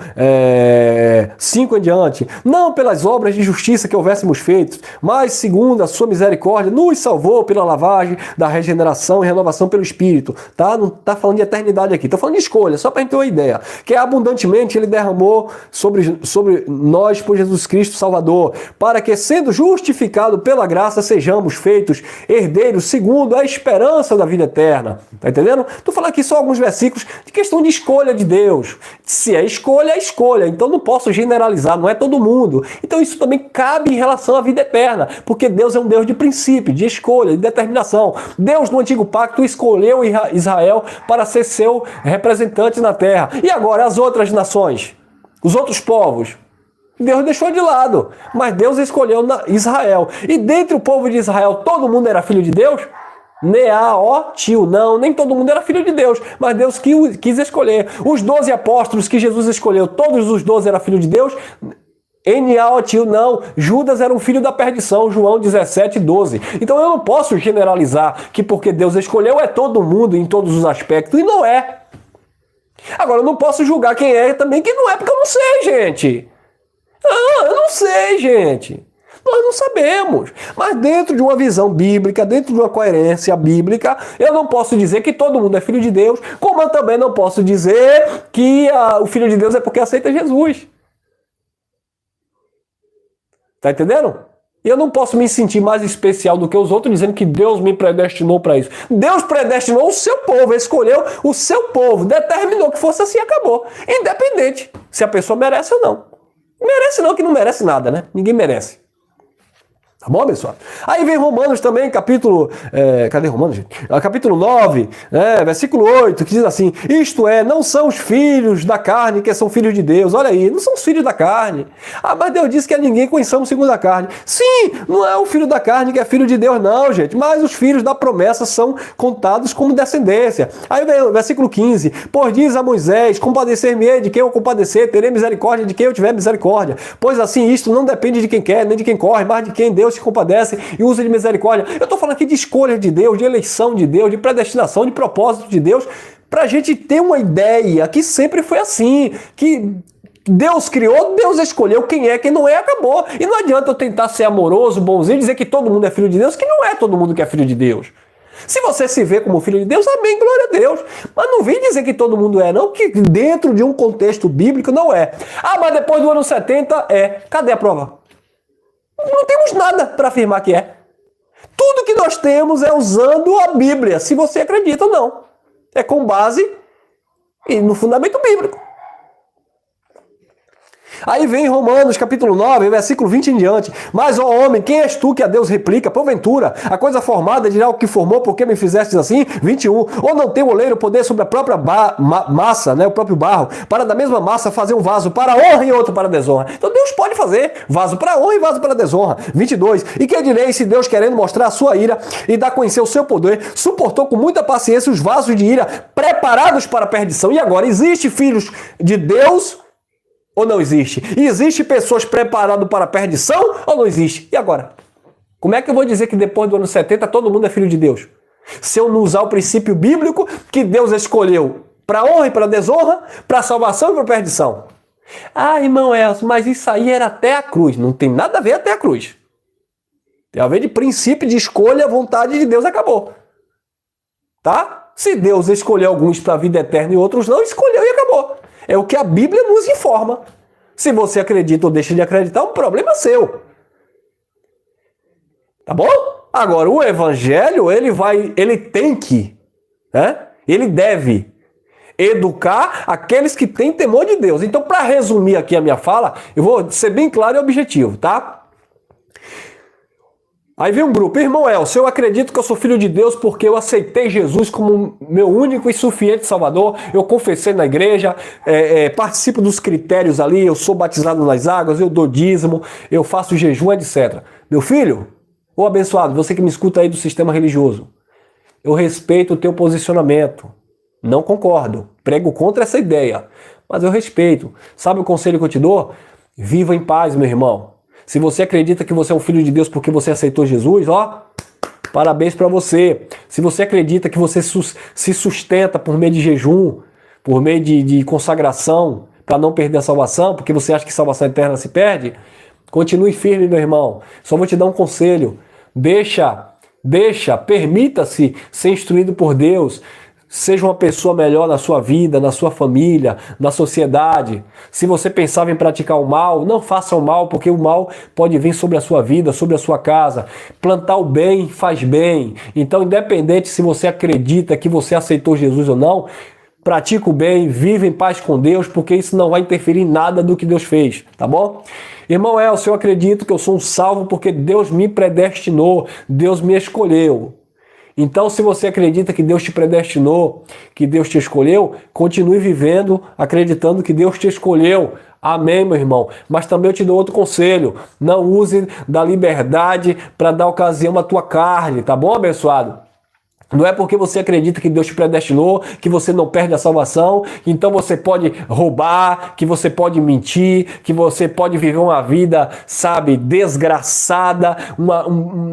S1: 5 em diante. Não pelas obras de justiça que houvéssemos feito, mas segundo a sua misericórdia, nos salvou pela lavagem da regeneração e renovação pelo Espírito. Tá? Não está falando de eternidade aqui, estou falando de escolha, só para a gente ter uma ideia. Que abundantemente ele derramou sobre nós por Jesus Cristo Salvador, para que, sendo justificado pela graça, sejamos feitos herdeiros segundo a esperança da vida eterna. Tá entendendo? Estou falando aqui só alguns versículos de questão de escolha de Deus. Se é escolha, é escolha. Então não posso generalizar, não é todo mundo. Então isso também cabe em relação à vida eterna, porque Deus é um Deus de princípio, de escolha, de determinação. Deus no Antigo Pacto escolheu Israel para ser seu representante na terra. E agora as outras nações, os outros povos, Deus deixou de lado, mas Deus escolheu Israel. E dentre o povo de Israel, todo mundo era filho de Deus? Tio, não, nem todo mundo era filho de Deus, mas Deus quis escolher. Os 12 apóstolos que Jesus escolheu, todos os 12 eram filhos de Deus? Tio, não, Judas era um filho da perdição, João 17:12. Então eu não posso generalizar que porque Deus escolheu é todo mundo em todos os aspectos, e não é. Agora eu não posso julgar quem é também que não é, porque eu não sei, gente. Eu não sei, gente. Nós não sabemos. Mas dentro de uma visão bíblica, dentro de uma coerência bíblica, eu não posso dizer que todo mundo é filho de Deus, como eu também não posso dizer que o filho de Deus é porque aceita Jesus. Tá entendendo? E eu não posso me sentir mais especial do que os outros dizendo que Deus me predestinou para isso. Deus predestinou o seu povo, escolheu o seu povo, determinou que fosse assim e acabou. Independente se a pessoa merece ou não. Merece não, que não merece nada, né? Ninguém merece. Tá bom, pessoal? Aí vem Romanos também, capítulo... cadê Romanos, gente? Capítulo 9, versículo 8, que diz assim: Isto é, não são os filhos da carne que são filhos de Deus. Olha aí, não são os filhos da carne. Mas Deus disse que a ninguém conheçamos segundo a carne. Sim, não é o filho da carne que é filho de Deus, não, gente. Mas os filhos da promessa são contados como descendência. Aí vem o versículo 15. Pois diz a Moisés: Compadecer-me-ei de quem eu compadecer, terei misericórdia de quem eu tiver misericórdia. Pois assim, isto não depende de quem quer, nem de quem corre, mas de quem Deus se compadece e usa de misericórdia. Eu estou falando aqui de escolha de Deus, de eleição de Deus, de predestinação, de propósito de Deus, para a gente ter uma ideia que sempre foi assim, que Deus criou, Deus escolheu quem é, quem não é, acabou. E não adianta eu tentar ser amoroso, bonzinho, dizer que todo mundo é filho de Deus, que não é todo mundo que é filho de Deus. Se você se vê como filho de Deus, amém, glória a Deus. Mas não vem dizer que todo mundo é, não, que dentro de um contexto bíblico não é. Ah, mas depois do ano 70 é. Cadê a prova? Não temos nada para afirmar que é. Tudo que nós temos é usando a Bíblia, se você acredita ou não. É com base no fundamento bíblico. Aí vem Romanos capítulo 9, versículo 20 em diante. Mas, ó homem, quem és tu que a Deus replica? Porventura, a coisa formada dirá o que formou, porque me fizestes assim? 21. Ou não tem o oleiro poder sobre a própria massa, né, o próprio barro, para da mesma massa fazer um vaso para honra e outro para desonra. Então Deus pode fazer vaso para honra e vaso para desonra. 22. E que direi se Deus, querendo mostrar a sua ira e dar a conhecer o seu poder, suportou com muita paciência os vasos de ira preparados para a perdição? E agora, existe filhos de Deus ou não existe? E existe pessoas preparadas para a perdição ou não existe? E agora? Como é que eu vou dizer que depois do ano 70 todo mundo é filho de Deus? Se eu não usar o princípio bíblico que Deus escolheu para honra e para desonra, para salvação e para perdição. Ah, irmão Elcio, mas isso aí era até a cruz. Não tem nada a ver até a cruz. Tem a ver de princípio de escolha, vontade de Deus, acabou. Tá? Se Deus escolheu alguns para a vida eterna e outros não, escolheu e acabou. É o que a Bíblia nos informa. Se você acredita ou deixa de acreditar, é um problema seu. Tá bom? Agora, o Evangelho, ele tem que, né? Ele deve educar aqueles que têm temor de Deus. Então, para resumir aqui a minha fala, eu vou ser bem claro e objetivo, tá? Aí vem um grupo, irmão Elcio, eu acredito que eu sou filho de Deus porque eu aceitei Jesus como meu único e suficiente Salvador, eu confessei na igreja, participo dos critérios ali, eu sou batizado nas águas, eu dou dízimo, eu faço jejum, etc. Meu filho, ô abençoado, você que me escuta aí do sistema religioso, eu respeito o teu posicionamento, não concordo, prego contra essa ideia, mas eu respeito. Sabe o conselho que eu te dou? Viva em paz, meu irmão. Se você acredita que você é um filho de Deus porque você aceitou Jesus, ó, parabéns para você. Se você acredita que você se sustenta por meio de jejum, por meio de consagração, para não perder a salvação, porque você acha que salvação eterna se perde, continue firme, meu irmão. Só vou te dar um conselho. Permita-se ser instruído por Deus. Seja uma pessoa melhor na sua vida, na sua família, na sociedade. Se você pensava em praticar o mal, não faça o mal, porque o mal pode vir sobre a sua vida, sobre a sua casa. Plantar o bem faz bem. Então, independente se você acredita que você aceitou Jesus ou não, pratica o bem, vive em paz com Deus, porque isso não vai interferir em nada do que Deus fez, tá bom? Irmão Elcio, eu acredito que eu sou um salvo porque Deus me predestinou, Deus me escolheu. Então, se você acredita que Deus te predestinou, que Deus te escolheu, continue vivendo, acreditando que Deus te escolheu. Amém, meu irmão. Mas também eu te dou outro conselho. Não use da liberdade para dar ocasião à tua carne, tá bom, abençoado? Não é porque você acredita que Deus te predestinou, que você não perde a salvação, então você pode roubar, que você pode mentir, que você pode viver uma vida, sabe, desgraçada,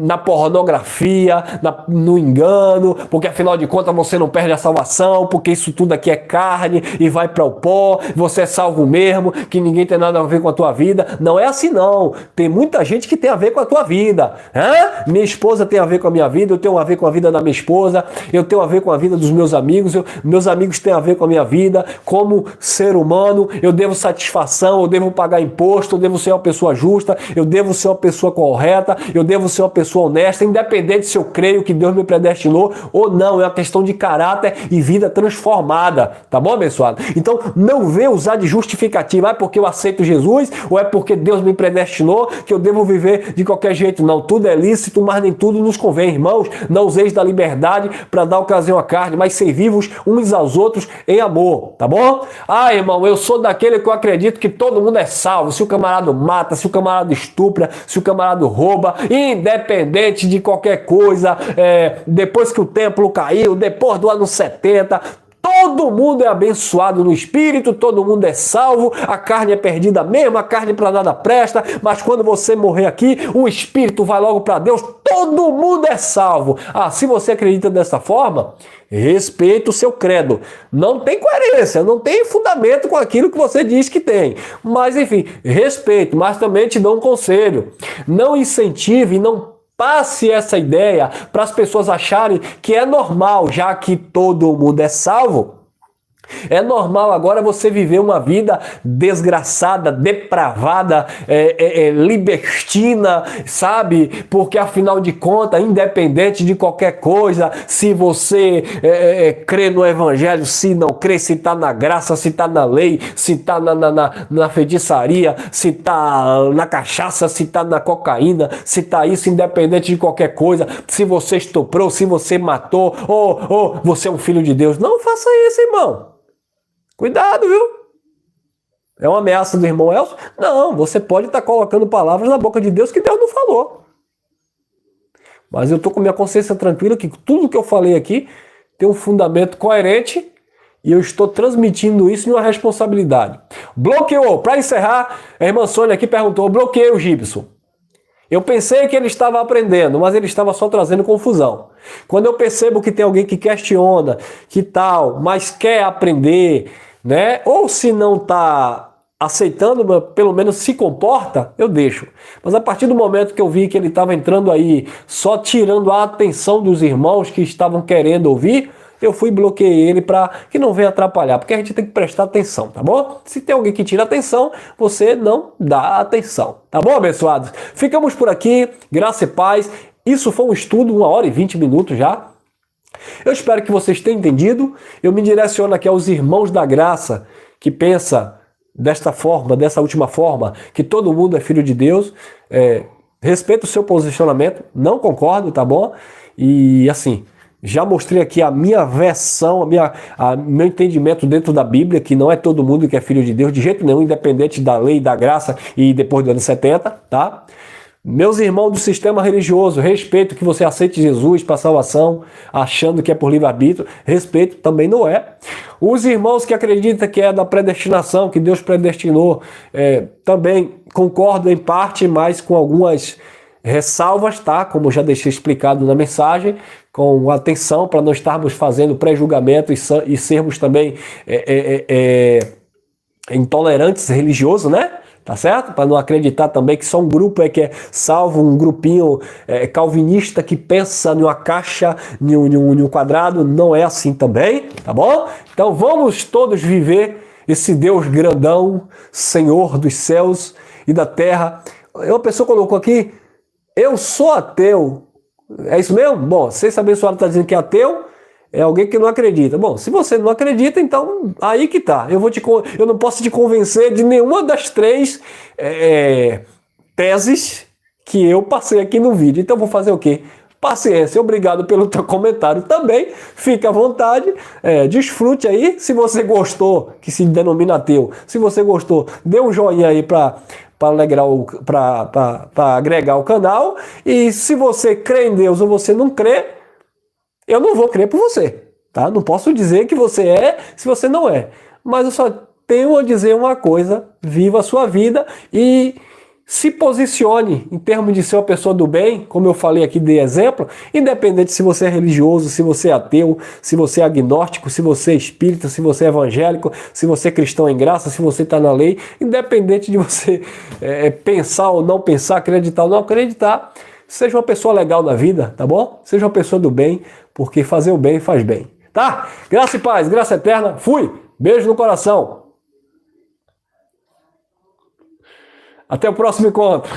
S1: na pornografia, no engano, porque afinal de contas você não perde a salvação, porque isso tudo aqui é carne e vai para o pó, você é salvo mesmo, que ninguém tem nada a ver com a tua vida. Não é assim não. Tem muita gente que tem a ver com a tua vida. Minha esposa tem a ver com a minha vida, eu tenho a ver com a vida da minha esposa, eu tenho a ver com a vida dos meus amigos, meus amigos têm a ver com a minha vida, como ser humano, eu devo satisfação, eu devo pagar imposto, eu devo ser uma pessoa justa, eu devo ser uma pessoa correta, eu devo ser uma pessoa honesta, independente se eu creio que Deus me predestinou ou não, é uma questão de caráter e vida transformada, tá bom, abençoado? Então, não vem usar de justificativa, é porque eu aceito Jesus, ou é porque Deus me predestinou, que eu devo viver de qualquer jeito, não, tudo é lícito, mas nem tudo nos convém, irmãos, não useis da liberdade para dar ocasião à carne, mas servir-vos uns aos outros em amor, tá bom? Ah, irmão, eu sou daquele que eu acredito que todo mundo é salvo. Se o camarada mata, se o camarada estupra, se o camarada rouba, independente de qualquer coisa, depois que o templo caiu, depois do ano 70, todo mundo é abençoado no Espírito, todo mundo é salvo, a carne é perdida mesmo, a carne para nada presta, mas quando você morrer aqui, o Espírito vai logo para Deus, todo mundo é salvo. Ah, se você acredita dessa forma, respeita o seu credo. Não tem coerência, não tem fundamento com aquilo que você diz que tem. Mas enfim, respeito, mas também te dou um conselho. Não incentive, não Passe essa ideia para as pessoas acharem que é normal, já que todo mundo é salvo. É normal agora você viver uma vida desgraçada, depravada, libertina, sabe? Porque afinal de contas, independente de qualquer coisa, se você crê no evangelho, se não crê, se está na graça, se está na lei, se está na feitiçaria, se está na cachaça, se está na cocaína, se está isso, independente de qualquer coisa, se você estuprou, se você matou, ou você é um filho de Deus. Não faça isso, irmão. Cuidado, viu? É uma ameaça do irmão Elcio? Não, você pode estar colocando palavras na boca de Deus que Deus não falou. Mas eu estou com minha consciência tranquila que tudo que eu falei aqui tem um fundamento coerente e eu estou transmitindo isso em uma responsabilidade. Bloqueou. Para encerrar, a irmã Sônia aqui perguntou, bloqueei o Gibson. Eu pensei que ele estava aprendendo, mas ele estava só trazendo confusão. Quando eu percebo que tem alguém que questiona, que tal, mas quer aprender, né? Ou se não está aceitando, mas pelo menos se comporta, eu deixo. Mas a partir do momento que eu vi que ele estava entrando aí, só tirando a atenção dos irmãos que estavam querendo ouvir, eu fui e bloqueei ele para que não venha atrapalhar, porque a gente tem que prestar atenção, tá bom? Se tem alguém que tira atenção, você não dá atenção, tá bom, abençoados? Ficamos por aqui, graça e paz. Isso foi um estudo, 1h20 já. Eu espero que vocês tenham entendido. Eu me direciono aqui aos irmãos da graça que pensa desta forma, dessa última forma, que todo mundo é filho de Deus. Respeito o seu posicionamento, não concordo, tá bom? E assim, já mostrei aqui a minha versão, meu entendimento dentro da Bíblia, que não é todo mundo que é filho de Deus, de jeito nenhum, independente da lei, da graça e depois do ano 70, tá? Meus irmãos do sistema religioso, respeito que você aceite Jesus para salvação, achando que é por livre-arbítrio, respeito, também não é. Os irmãos que acreditam que é da predestinação, que Deus predestinou, também concordo em parte, mas com algumas ressalvas, tá? Como já deixei explicado na mensagem, com atenção para não estarmos fazendo pré-julgamento e sermos também intolerantes religiosos, né? Tá certo? Para não acreditar também que só um grupo que é salvo, um grupinho calvinista que pensa numa caixa, em um quadrado, não é assim também, tá bom? Então vamos todos viver esse Deus grandão, Senhor dos céus e da terra. Uma pessoa colocou aqui, eu sou ateu. É isso mesmo? Bom, se esse abençoado está dizendo que é ateu, é alguém que não acredita. Bom, se você não acredita, então aí que tá. Eu não posso te convencer de nenhuma das três teses que eu passei aqui no vídeo. Então vou fazer o quê? Paciência. Obrigado pelo teu comentário também. Fique à vontade. Desfrute aí. Se você gostou, que se denomina ateu, se você gostou, dê um joinha aí para agregar o canal. E se você crê em Deus ou você não crê, eu não vou crer por você, tá? Não posso dizer que você é se você não é. Mas eu só tenho a dizer uma coisa, viva a sua vida e se posicione em termos de ser uma pessoa do bem, como eu falei aqui de exemplo, independente se você é religioso, se você é ateu, se você é agnóstico, se você é espírita, se você é evangélico, se você é cristão em graça, se você está na lei, independente de você pensar ou não pensar, acreditar ou não acreditar, seja uma pessoa legal na vida, tá bom? Seja uma pessoa do bem, porque fazer o bem faz bem, tá? Graça e paz, graça eterna, fui! Beijo no coração! Até o próximo encontro!